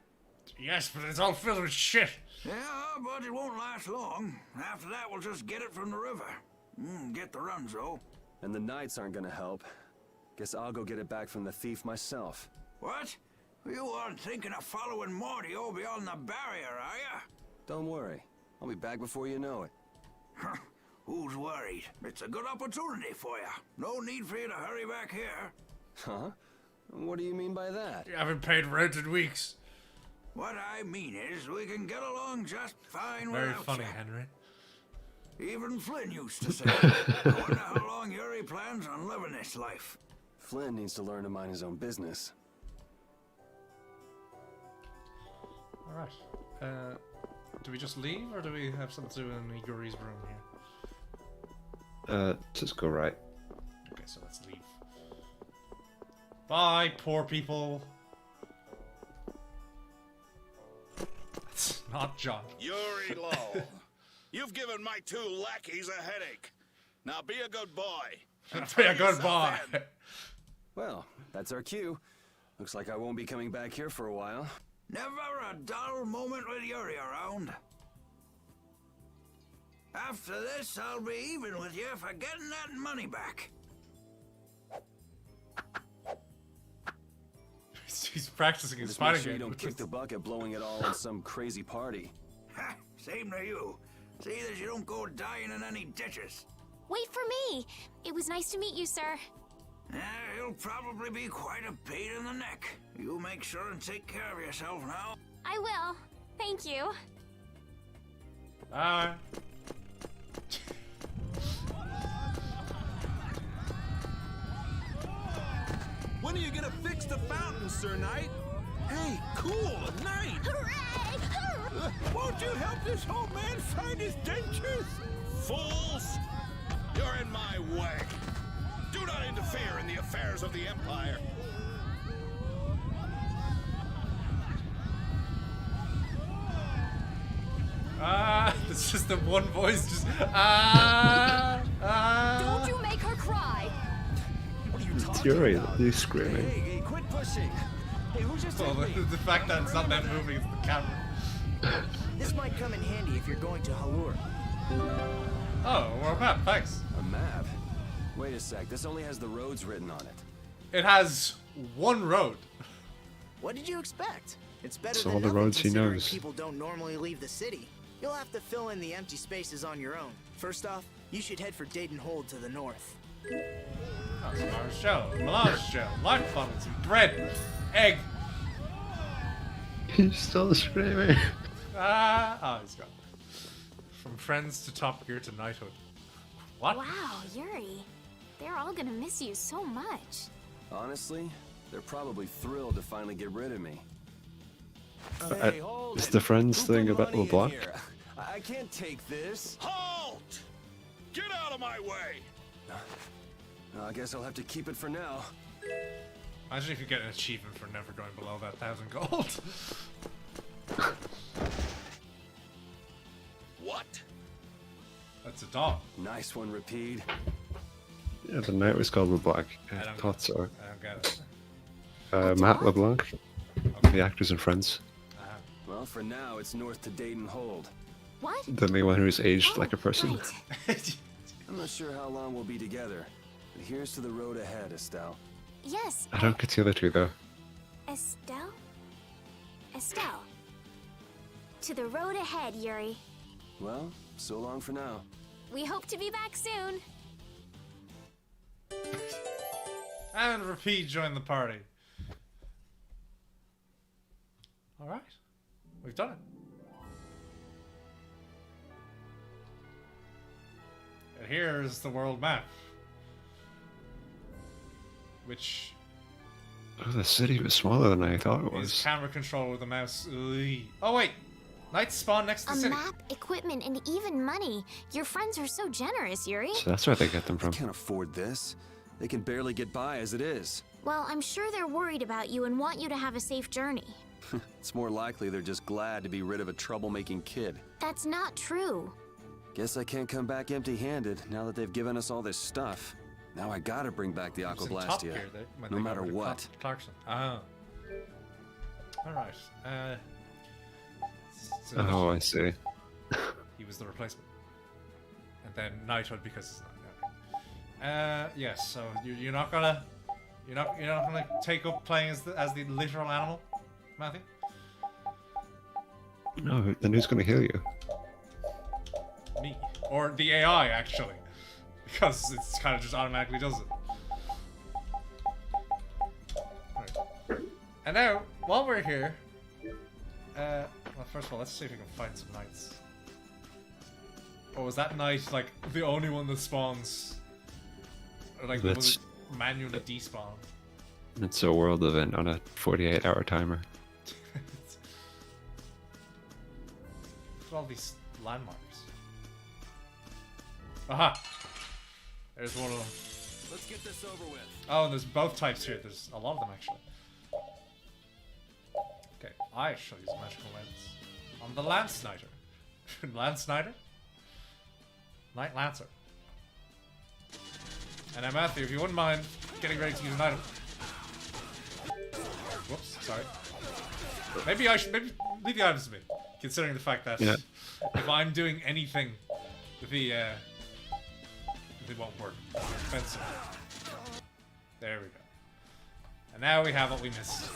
A: Yes, but it's all filled with shit.
F: Yeah, but it won't last long. After that, we'll just get it from the river. Get the runzo.
D: And the knights aren't gonna help. Guess I'll go get it back from the thief myself.
F: What? You aren't thinking of following Mordio beyond the barrier, are ya?
D: Don't worry. I'll be back before you know it.
F: Who's worried? It's a good opportunity for you. No need for you to hurry back here.
D: Huh? What do you mean by that?
A: You haven't paid rent in weeks.
F: What I mean is, we can get along just fine
A: Very
F: without
A: funny,
F: you.
A: Henry.
F: Even Flynn used to say, I wonder how long Yuri plans on living this life.
D: Flynn needs to learn to mind his own business.
A: Alright. Do we just leave, or do we have something to do in Yuri's room here?
B: Just go right.
A: Okay, so let's leave. Bye, poor people. That's not John.
P: Yuri Low, you've given my two lackeys a headache. Now be a good boy.
A: Be a good boy.
D: Well, that's our cue. Looks like I won't be coming back here for a while.
F: Never a dull moment with Yuri around. After this, I'll be even with you for getting that money back.
A: He's practicing his
D: Just make
A: fighting
D: sure you
A: game.
D: don't kick the bucket blowing it all in some crazy party.
F: Ha, same to you. See that you don't go dying in any ditches.
C: Wait for me! It was nice to meet you, sir.
F: He'll probably be quite a pain in the neck. You make sure and take care of yourself now.
C: I will. Thank you.
A: Bye.
L: When are you gonna fix the fountain, Sir Knight? Hey, cool, a knight!
C: Hooray!
F: Won't you help this old man find his dentures?
P: Fools! You're in my way. Do not interfere in the affairs of the Empire.
A: It's just the one voice just
E: Don't you make her cry.
G: What are you
B: It's
G: talking
B: Yuri,
G: about?
B: he's screaming.
G: Hey, quit pushing. Hey, who just
A: well,
G: hit me?
A: the fact that it's not them moving, it's the camera.
Q: This might come in handy if you're going to Halur.
A: Oh, world map, thanks.
D: A map? Wait a sec, this only has the roads written on it.
A: It has one road.
Q: What did you expect? It's better
B: It's
Q: than
B: all the
Q: nothing
B: roads he
Q: considering
B: knows.
Q: people don't normally leave the city. You'll have to fill in the empty spaces on your own. First off, you should head for Dayton Hold to the north.
A: Oh, Mars shell, melange shell, life bottles, bread, egg.
B: He's still screaming.
A: Oh, he's gone. From friends to Top Gear to knighthood. What?
C: Wow, Yuri. They're all gonna miss you so much.
D: Honestly, they're probably thrilled to finally get rid of me.
G: Hey, hold
B: Is
G: it.
B: the friends
G: Who put
B: thing about
G: money
B: the block?
G: in here? I can't take this.
P: Halt! Get out of my way!
D: I guess I'll have to keep it for now.
A: Imagine if you get an achievement for never going below that 1,000 gold.
P: What?
A: That's a dog.
D: Nice one, Rapide.
B: Yeah, the knight was called LeBlanc.
A: I
B: I
A: don't
B: thought so.
A: I don't get it.
B: Matt LeBlanc. The actors and friends.
D: Well, for now, it's north to Dayton Hold.
C: What?
B: The only one who's aged like a person.
D: I'm not sure how long we'll be together, but here's to the road ahead, Estelle.
C: Yes,
B: I don't get the other two though.
C: Estelle? Estelle. To the road ahead, Yuri.
D: Well, so long for now.
C: We hope to be back soon.
A: And Repeat joined the party. Alright. We've done it. And here's the world map. Which
B: Oh, the city was smaller than I thought it
A: is
B: was.
A: camera control with a mouse. Oh wait! Knights spawn next to
C: A
A: the city.
C: map, equipment, and even money. Your friends are so generous, Yuri.
B: So that's where they get them from.
D: Can't afford this. They can barely get by as it is.
C: Well, I'm sure they're worried about you and want you to have a safe journey.
D: It's more likely they're just glad to be rid of a troublemaking kid.
C: That's not true.
D: Guess I can't come back empty-handed now that they've given us all this stuff. Now I gotta bring back the
A: It's in Top
D: Aquablastia,
A: Gear, when
D: no
A: they got
D: matter
A: rid of
D: what.
A: Clarkson. Oh. Alright.
B: Oh, I see.
A: He was the replacement. And then knighthood because yes, so you're not gonna take up playing as the literal animal, Matthew?
B: No, then who's going to heal you?
A: Me. Or the AI actually. Because it's kind of just automatically does it. Right. And now, while we're here, well, first of all, let's see if we can find some knights. Or was that knight like the only one that spawns? Or like the one
B: That's-
A: that manually despawn?
B: It's a world event on a 48-hour timer.
A: Look at all these landmarks. Aha! There's one of them.
G: Let's get this over with.
A: Oh, and there's both types here. There's a lot of them actually. Okay, I shall use magical lens on the Lance Snider. Lance Snider? Knight Lancer. And now Matthew, if you wouldn't mind getting ready to use an item. Whoops, sorry. Maybe I should leave the items to me, considering the fact that if I'm doing anything with the it won't work. Offensive. There we go. And now we have what we missed.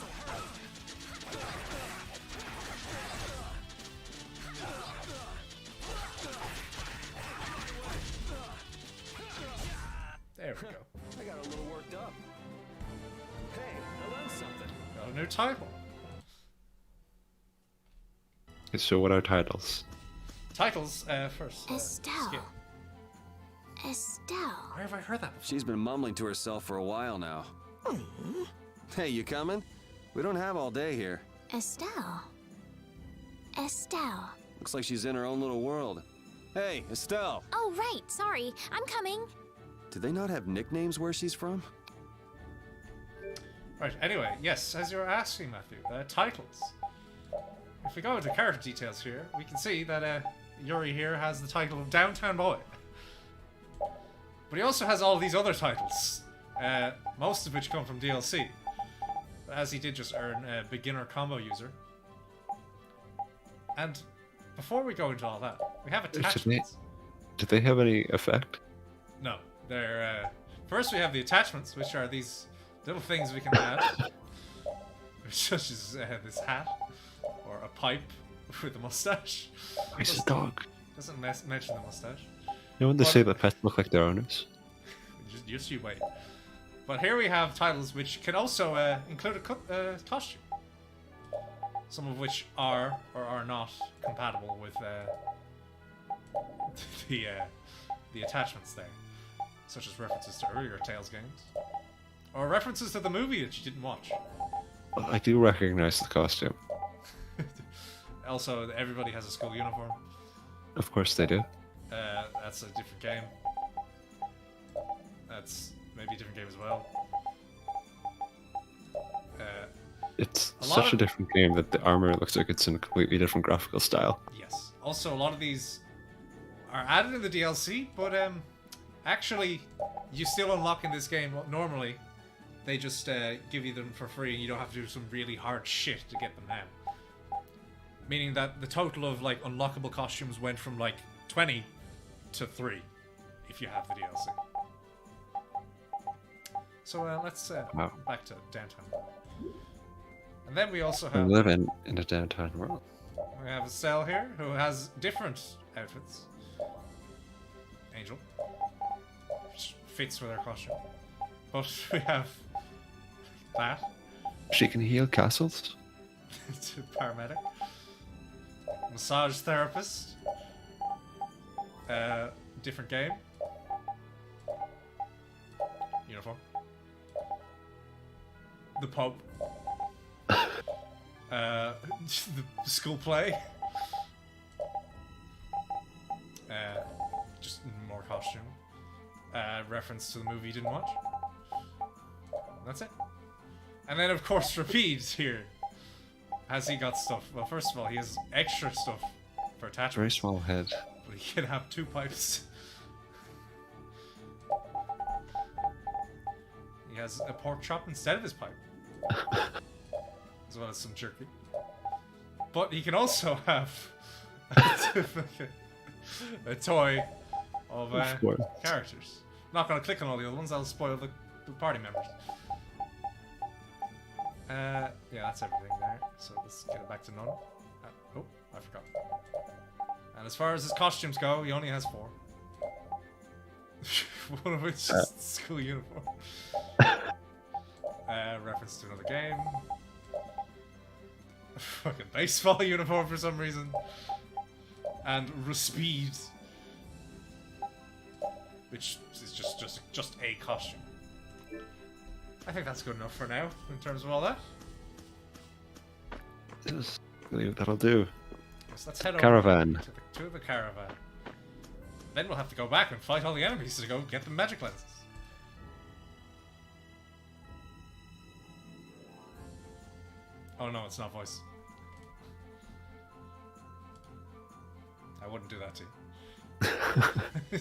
A: There we go.
G: I got a little worked up. Hey, I learned something.
A: Got a new title.
B: Okay, so what are titles?
A: Titles first.
C: Estelle.
A: Skill.
C: Estelle.
A: Where have I heard that before?
D: She's been mumbling to herself for a while now. Hey, you coming? We don't have all day here.
C: Estelle. Estelle.
D: Looks like she's in her own little world. Hey, Estelle!
C: Oh, right. Sorry. I'm coming.
D: Do they not have nicknames where she's from?
A: Right, anyway, yes, as you were asking, Matthew, titles. If we go into character details here, we can see that Yuri here has the title of Downtown Boy. But he also has all these other titles, most of which come from DLC. As he did just earn Beginner Combo User. And before we go into all that, we have attachments.
B: Did they have any effect?
A: No, they're... first we have the attachments, which are these little things we can add. Such as this hat, or a pipe with a mustache.
B: It's a dog.
A: Doesn't mention the mustache.
B: You know when they say that pets look like their owners?
A: Just you wait. But here we have titles which can also include a costume. Some of which are or are not compatible with the attachments there. Such as references to earlier Tales games. Or references to the movie that you didn't watch.
B: I do recognize the costume.
A: Also, everybody has a school uniform.
B: Of course they do.
A: That's a different game. That's maybe a different game as well.
B: It's such a different game that the armor looks like it's in a completely different graphical style.
A: Yes. Also, a lot of these are added in the DLC, but actually, you still unlock in this game normally. They just give you them for free, and you don't have to do some really hard shit to get them now. Meaning that the total of like unlockable costumes went from like 20 to 3 if you have the DLC. So let's back to downtown. And then we also have...
B: We live in a downtown world.
A: We have Estelle here, who has different outfits. Angel. Which fits with her costume. But we have that.
B: She can heal castles.
A: Paramedic. Massage therapist. Different game. Uniform. The Pope. The school play. Just more costume. Reference to the movie you didn't watch. That's it. And then, of course, Rapide here. Has he got stuff? Well, first of all, he has extra stuff for attachments.
B: Very small head.
A: But he can have 2 pipes. He has a pork chop instead of his pipe. As well as some jerky. But he can also have a toy of characters. I'm not going to click on all the other ones, I'll spoil the party members. Yeah, that's everything there. So let's get it back to none. Oh, I forgot. And as far as his costumes go, he only has 4. One of which is school uniform. Reference to another game. A fucking baseball uniform for some reason. And Speed. Which is just a costume. I think that's good enough for now, in terms of all that.
B: Yes, I believe that'll do.
A: So let's head
B: Caravan.
A: over to the caravan. Then we'll have to go back and fight all the enemies to go get the magic lenses. Oh no, it's not voice. I wouldn't do that to you.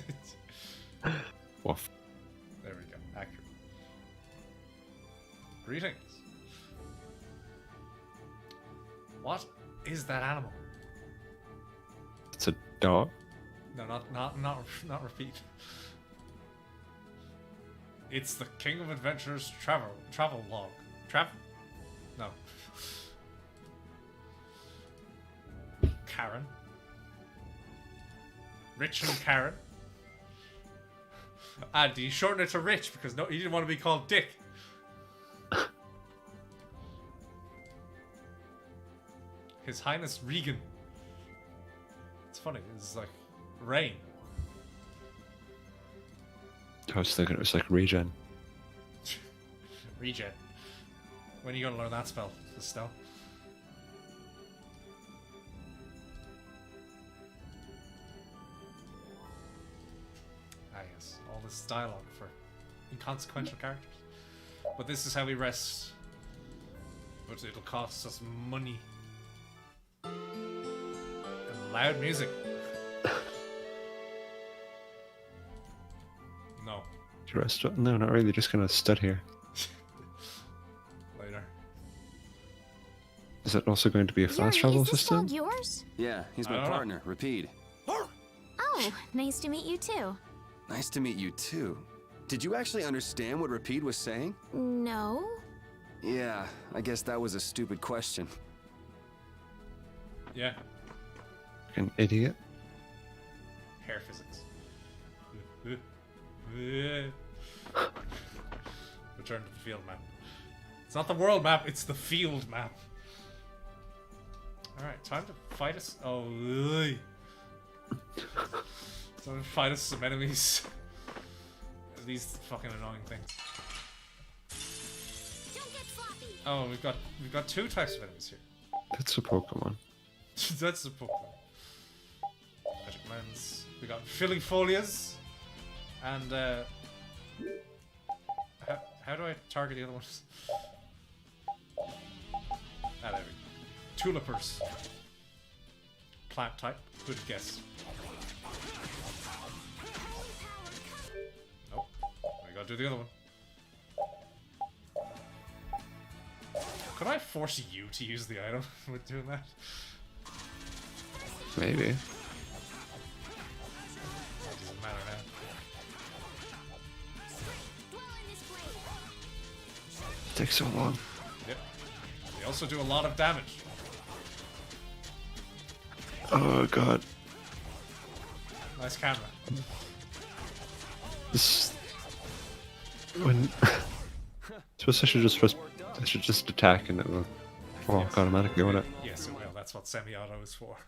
B: Woof.
A: There we go. Accurate. Greetings. What is that animal?
B: It's a dog.
A: No, not repeat. It's the King of Adventures travel log. No. Karen. Rich and Karen. And he shortened it to Rich because he didn't want to be called Dick. His Highness Regan. It's funny, it's like rain.
B: I was thinking it was like regen.
A: Regen. When are you gonna learn that spell? Estelle? dialogue for inconsequential characters. But this is how we rest. But it'll cost us money. And loud music. No.
B: Rest? No, not really. Just gonna stood here.
A: Later.
B: Is it also going to be a fast travel
C: is this
B: system?
C: dog yours?
D: Yeah, he's my partner, Rapide.
C: Oh, nice to meet you too.
D: Nice to meet you too. Did you actually understand what Rapide was saying?
C: No.
D: Yeah, I guess that was a stupid question.
A: Yeah.
B: An idiot.
A: Hair physics. Return to the field map. It's not the world map, it's the field map. Alright, time to fight us. Oh, time to fight us some enemies. These fucking annoying things. Oh, we've got two types of enemies here.
B: That's a Pokemon.
A: That's a Pokemon. Magic Lens. We got Filifolias. And how do I target the other ones? Ah, there we go. Tulipers. Plant type. Good guess. Nope. I gotta do the other one. Could I force you to use the item with doing that?
B: Maybe.
A: It doesn't matter now.
B: It takes so long.
A: Yep. They also do a lot of damage.
B: Oh god.
A: Nice camera.
B: This when suppose I should just attack and it will walk automatically, won't it?
A: Yes, it will. That's what semi-auto is for.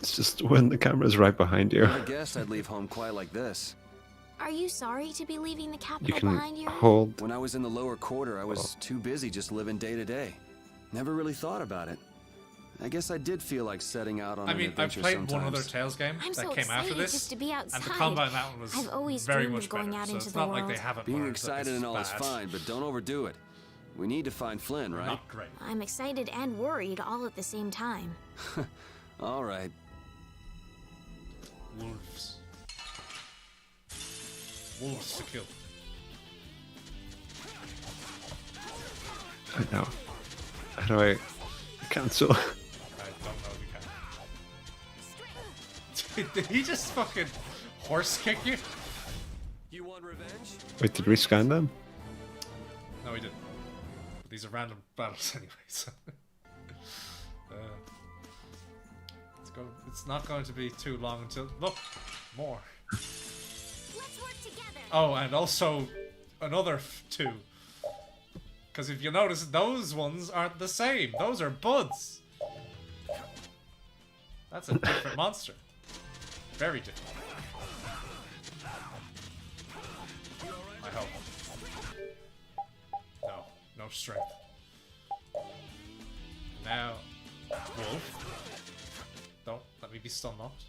B: It's just when the camera's right behind you.
D: I guess I'd leave home quite like this.
C: Are you sorry to be leaving the capital
B: You can
C: behind you?
B: hold.
D: When I was in the lower quarter, I was too busy just living day to day. Never really thought about it. I guess I did feel like setting out on an
A: I've
D: adventure
A: played
D: sometimes.
A: one other Tales game
C: I'm
A: that
C: so
A: came after
C: excited
A: this,
C: just to be outside.
A: and the combat in that one was
C: I've always
A: very
C: dreamed
A: much
C: of going
A: better.
C: out
A: So
C: into
A: it's
C: the
A: not like
C: world.
A: they haven't
D: Being
A: learned
D: excited
A: that this
D: and all is
A: bad.
D: fine, but don't overdo it. We need to find Flynn, right?
A: Not great.
C: I'm excited and worried all at the same time.
D: All right.
A: Wolves. Wolves to kill.
B: I know. How do I cancel?
A: I don't know if you can. Did he just fucking horse kick you?
D: You want revenge?
B: Wait, did we scan them?
A: No, he didn't. But these are random battles anyway, so. It's not going to be too long until. Look! More.
C: Let's work together.
A: Oh, and also another two. Because if you notice, those ones aren't the same. Those are buds. That's a different monster. Very different. I hope. No. No strength. Now, wolf. Don't let me be stun locked.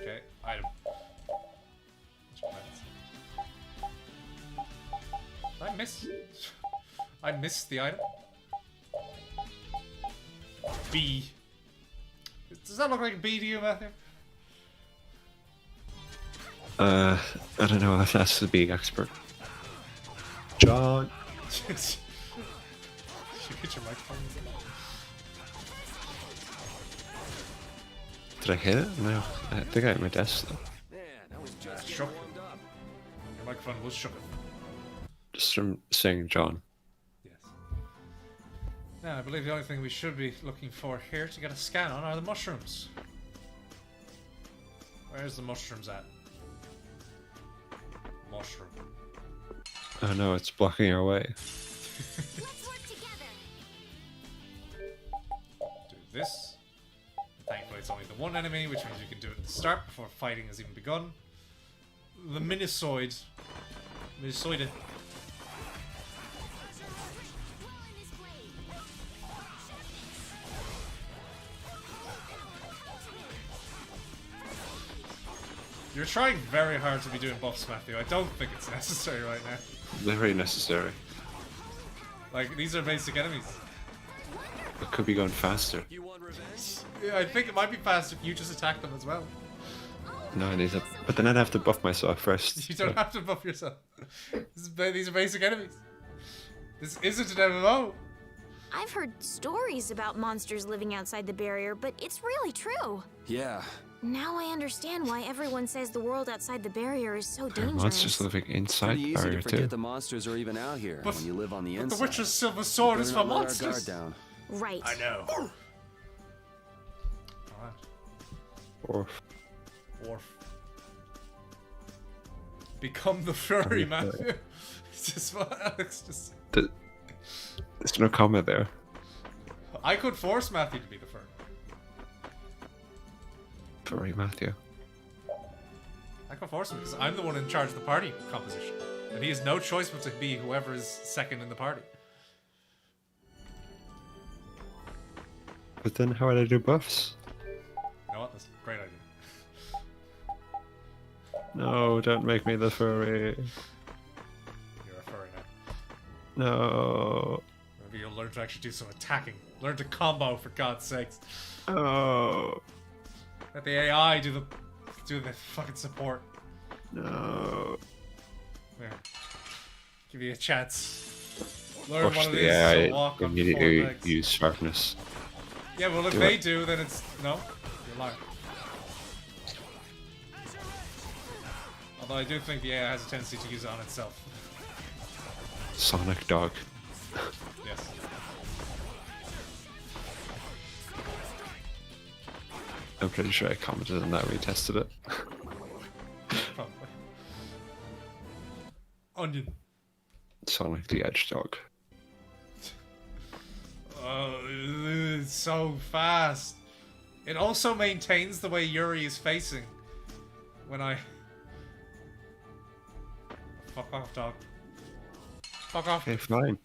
A: Okay, item. Did I miss? I missed the item. B. Does that look like a B to you, Matthew?
B: I don't know if that's the big expert. John.
A: You hit your microphone.
B: Did I hit it? No. I think I hit my desk though.
A: Shook. Your microphone was shook.
B: Just from saying John.
A: Yes. Now, I believe the only thing we should be looking for here to get a scan on are the mushrooms. Where's the mushrooms at? Mushroom.
B: Oh no, it's blocking our way.
C: Let's work together.
A: Do this. Thankfully, it's only the one enemy, which means you can do it at the start before fighting has even begun. The Minisoid. Minisoide. You're trying very hard to be doing buffs, Matthew. I don't think it's necessary right now.
B: Very necessary.
A: Like, these are basic enemies.
B: It could be going faster.
A: Yeah, I think it might be faster if you just attack them as well.
B: No, I need to. But then I'd have to buff myself first.
A: You don't have to buff yourself. These are basic enemies. This isn't an MMO.
C: I've heard stories about monsters living outside the barrier, but it's really true.
D: Yeah.
C: Now I understand why everyone says the world outside the barrier is so
B: There are
C: dangerous.
B: monsters living inside
D: Pretty
B: the
D: easy
B: barrier
D: to forget
B: too.
D: the monsters are even out here when you live on the
A: But
D: inside.
A: the Witcher's silver sword is for
D: Better not let our
A: monsters.
D: guard down.
C: Right.
A: I know.
B: Orf.
A: Orf. Become the furry, Matthew. It's just what Alex just.
B: There's no comment there.
A: I could force Matthew to be the furry.
B: Sorry, Matthew.
A: I could force him because I'm the one in charge of the party composition, and he has no choice but to be whoever is second in the party.
B: But then how would I do buffs?
A: You know what? That's a great idea.
B: No, don't make me the furry.
A: You're a furry now.
B: No.
A: Maybe you'll learn to actually do some attacking. Learn to combo, for God's sakes.
B: Oh.
A: Let the AI do the fucking support.
B: No.
A: There. Give you a chance. Learn
B: Push
A: what it
B: the
A: is
B: AI
A: to walk on 4
B: immediately
A: legs.
B: use sharpness.
A: Yeah, well, if
B: Do
A: they
B: it.
A: do, then it's no. You're lying. Although I do think the AI has a tendency to use it on itself.
B: Sonic dog.
A: Yes.
B: I'm pretty sure I commented on that when we tested it.
A: Probably. Onion.
B: Sonic the Edge dog.
A: Oh, it's so fast. It also maintains the way Yuri is facing. When I... Fuck off, dog. Fuck off.
B: Okay, fine.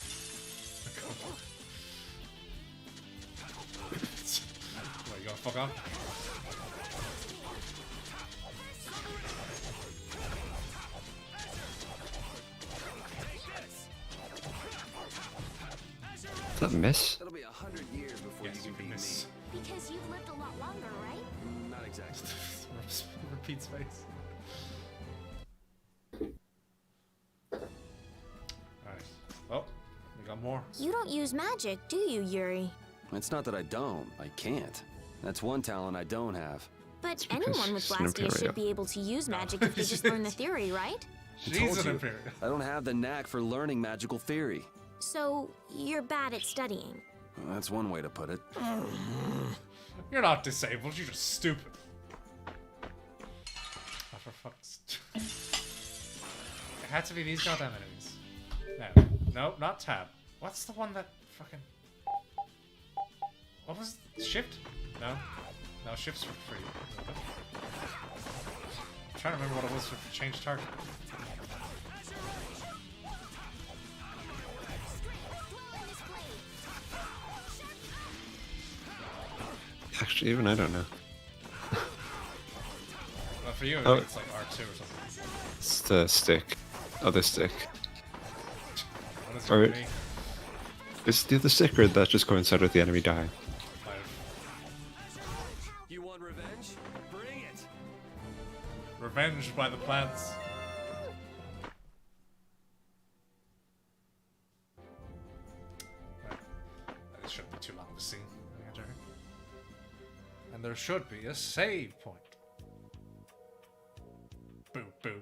A: Where you going? Fuck off?
B: Is that a miss?
D: It'll be 100 years before
A: Yes,
D: you can
A: miss.
C: Because you've lived a lot longer, right?
D: beat me. Not exactly.
A: Repeat space. Alright. Oh, we got more.
C: You don't use magic, do you, Yuri?
D: It's not that I don't. I can't. That's one talent I don't have.
C: But
B: because
C: anyone with
B: she's an
C: Blastia
B: Imperial.
C: should be able to use magic if they just learn the theory, right?
D: I
A: She's
D: told
A: an
D: you,
A: Imperial.
D: I don't have the knack for learning magical theory.
C: So, you're bad at studying.
D: Well, that's one way to put it.
A: You're not disabled, you're just stupid. Oh, for fuck's... It had to be these goddamn enemies. No, nope, not tab. What's the one that fucking... What was it? Shift? No. No, shifts were free. I'm trying to remember what it was for change target.
B: Actually, even I don't know.
A: Well, for you, I
B: Oh.
A: think it's like R2 or something.
B: It's the stick. Other stick.
A: What does
B: Or
A: it mean?
B: it's the other stick, or that just coincide with the enemy dying.
G: You want revenge? Bring it!
A: Revenge by the plants. Right. This shouldn't be too long of a scene. And there should be a save point. Boo, boo.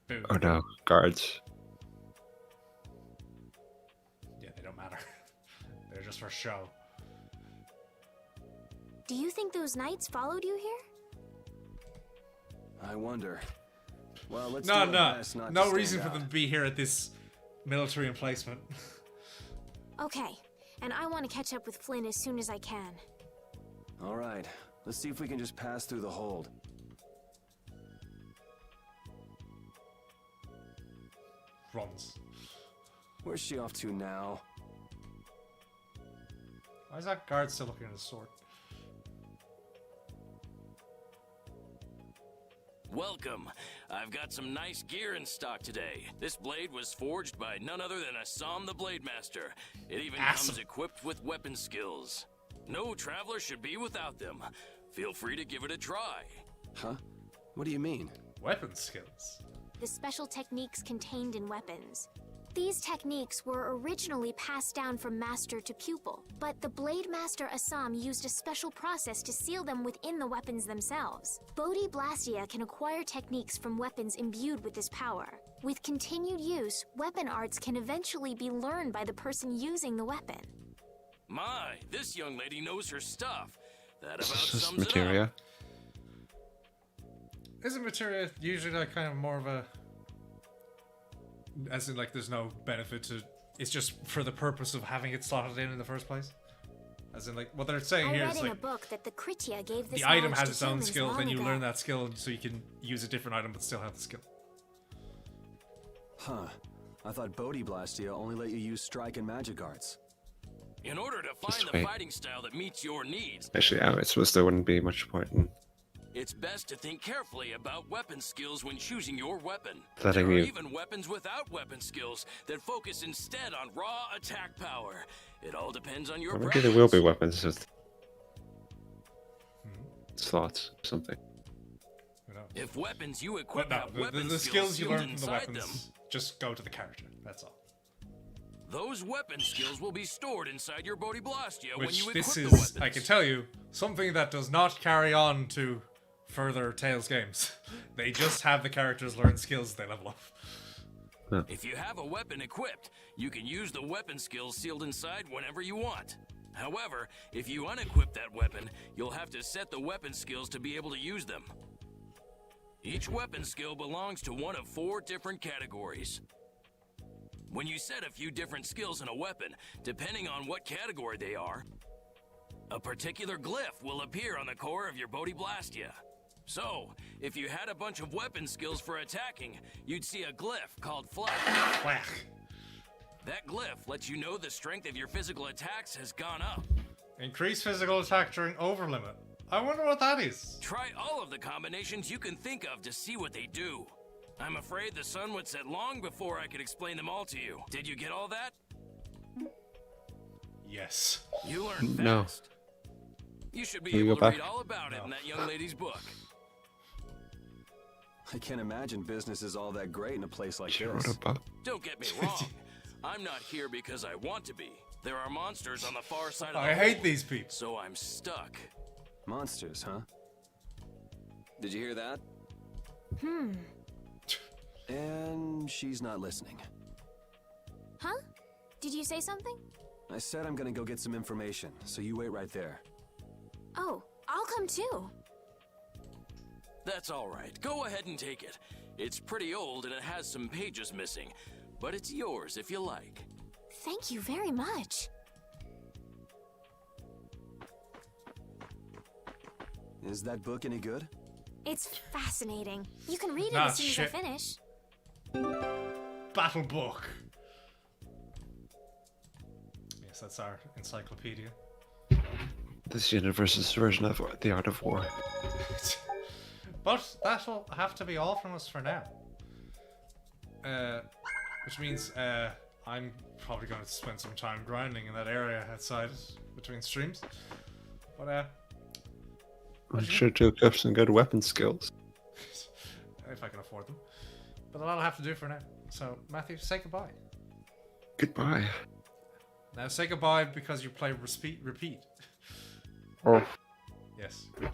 A: Boo.
B: Oh no, guards.
A: Yeah, they don't matter. They're just for show.
C: Do you think those knights followed you here?
D: I wonder. Well, let's
A: No,
D: do our
A: no.
D: best not to
A: No
D: stand
A: reason for
D: out.
A: them to be here at this military emplacement.
C: Okay, and I want to catch up with Flynn as soon as I can.
D: All right, let's see if we can just pass through the hold.
A: Runs.
D: Where's she off to now?
A: Why is that guard still looking at his sword?
R: Welcome. I've got some nice gear in stock today. This blade was forged by none other than Assam the Blade Master. It even comes equipped with weapon skills. No traveler should be without them. Feel free to give it a try.
D: Huh? What do you mean?
A: Weapon skills.
C: The special techniques contained in weapons. These techniques were originally passed down from master to pupil, but the Blade Master Assam used a special process to seal them within the weapons themselves. Bodhi Blastia can acquire techniques from weapons imbued with this power. With continued use, weapon arts can eventually be learned by the person using the weapon.
R: My, this young lady knows her stuff. That about
B: This is
R: sums it up.
B: materia.
A: Isn't materia usually like kind of more of a, as in like there's no benefit to, it's just for the purpose of having it slotted in the first place? As in like what they're saying
C: I
A: here
C: read
A: is
C: in
A: like
C: a book that the Kritya gave this
A: the item
C: knowledge
A: has
C: to
A: its own
C: humans
A: skill,
C: long
A: then you
C: ago.
A: learn that skill so you can use a different item but still have the skill.
D: Huh. I thought Bodhi Blastia only let you use strike and magic arts.
R: In order to
B: Just
R: find the
B: wait.
R: fighting style that meets your needs,
B: Actually, I suppose there wouldn't be much point in
R: it's best to think carefully about weapon skills when choosing your weapon.
B: letting
R: There are
B: you.
R: even weapons without weapon skills that focus instead on raw attack power. It all depends on your
B: Or maybe
R: preference.
B: there will be weapons with slots or something.
R: If weapons you
A: But
R: equip
A: no,
R: have
A: the
R: weapon
A: skills you
R: sealed
A: learn from the
R: inside
A: weapons
R: them,
A: just go to the character. That's all.
R: those weapon skills will be stored inside your Bodhi Blastia when
A: Which
R: you equip
A: this
R: the
A: is,
R: weapons.
A: I can tell you, something that does not carry on to further Tales games. They just have the characters learn skills they level up.
R: If you have a weapon equipped, you can use the weapon skills sealed inside whenever you want. However, if you unequip that weapon, you'll have to set the weapon skills to be able to use them. Each weapon skill belongs to one of 4 different categories. When you set a few different skills in a weapon, depending on what category they are, a particular glyph will appear on the core of your Bodhi Blastia. So, if you had a bunch of weapon skills for attacking, you'd see a glyph called Flack. That glyph lets you know the strength of your physical attacks has gone up.
A: Increase physical attack during over limit. I wonder what that is.
R: Try all of the combinations you can think of to see what they do. I'm afraid the sun would set long before I could explain them all to you. Did you get all that?
A: Yes.
R: You learned
B: No.
R: fast. You should be
B: Can we
R: able
B: go
R: to read
B: back?
R: all about it in that young lady's book.
D: I can't imagine business is all that great in a place like
B: She
D: this.
B: wrote a book.
R: Don't get me wrong. I'm not here because I want to be. There are monsters on the far side of the
A: I hate
R: hole,
A: these people.
R: So I'm stuck.
D: Monsters, huh? Did you hear that? And she's not listening.
C: Huh? Did you say something?
D: I said I'm gonna go get some information, so you wait right there.
C: Oh, I'll come too.
R: That's all right. Go ahead and take it. It's pretty old and it has some pages missing, but it's yours if you like.
C: Thank you very much.
D: Is that book any good?
C: It's fascinating. You can read it
A: Nah,
C: as soon
A: shit.
C: as I finish.
A: Battle book. Yes, that's our encyclopedia.
B: This universe's version of The Art of War.
A: But that'll have to be all from us for now. Which means I'm probably going to spend some time grinding in that area outside between streams. But
B: I'm sure to equip some good weapon skills.
A: if I can afford them. But that'll have to do for now. So Matthew, say goodbye.
B: Goodbye.
A: Now say goodbye because you play repeat.
B: Oh.
A: Yes. Good.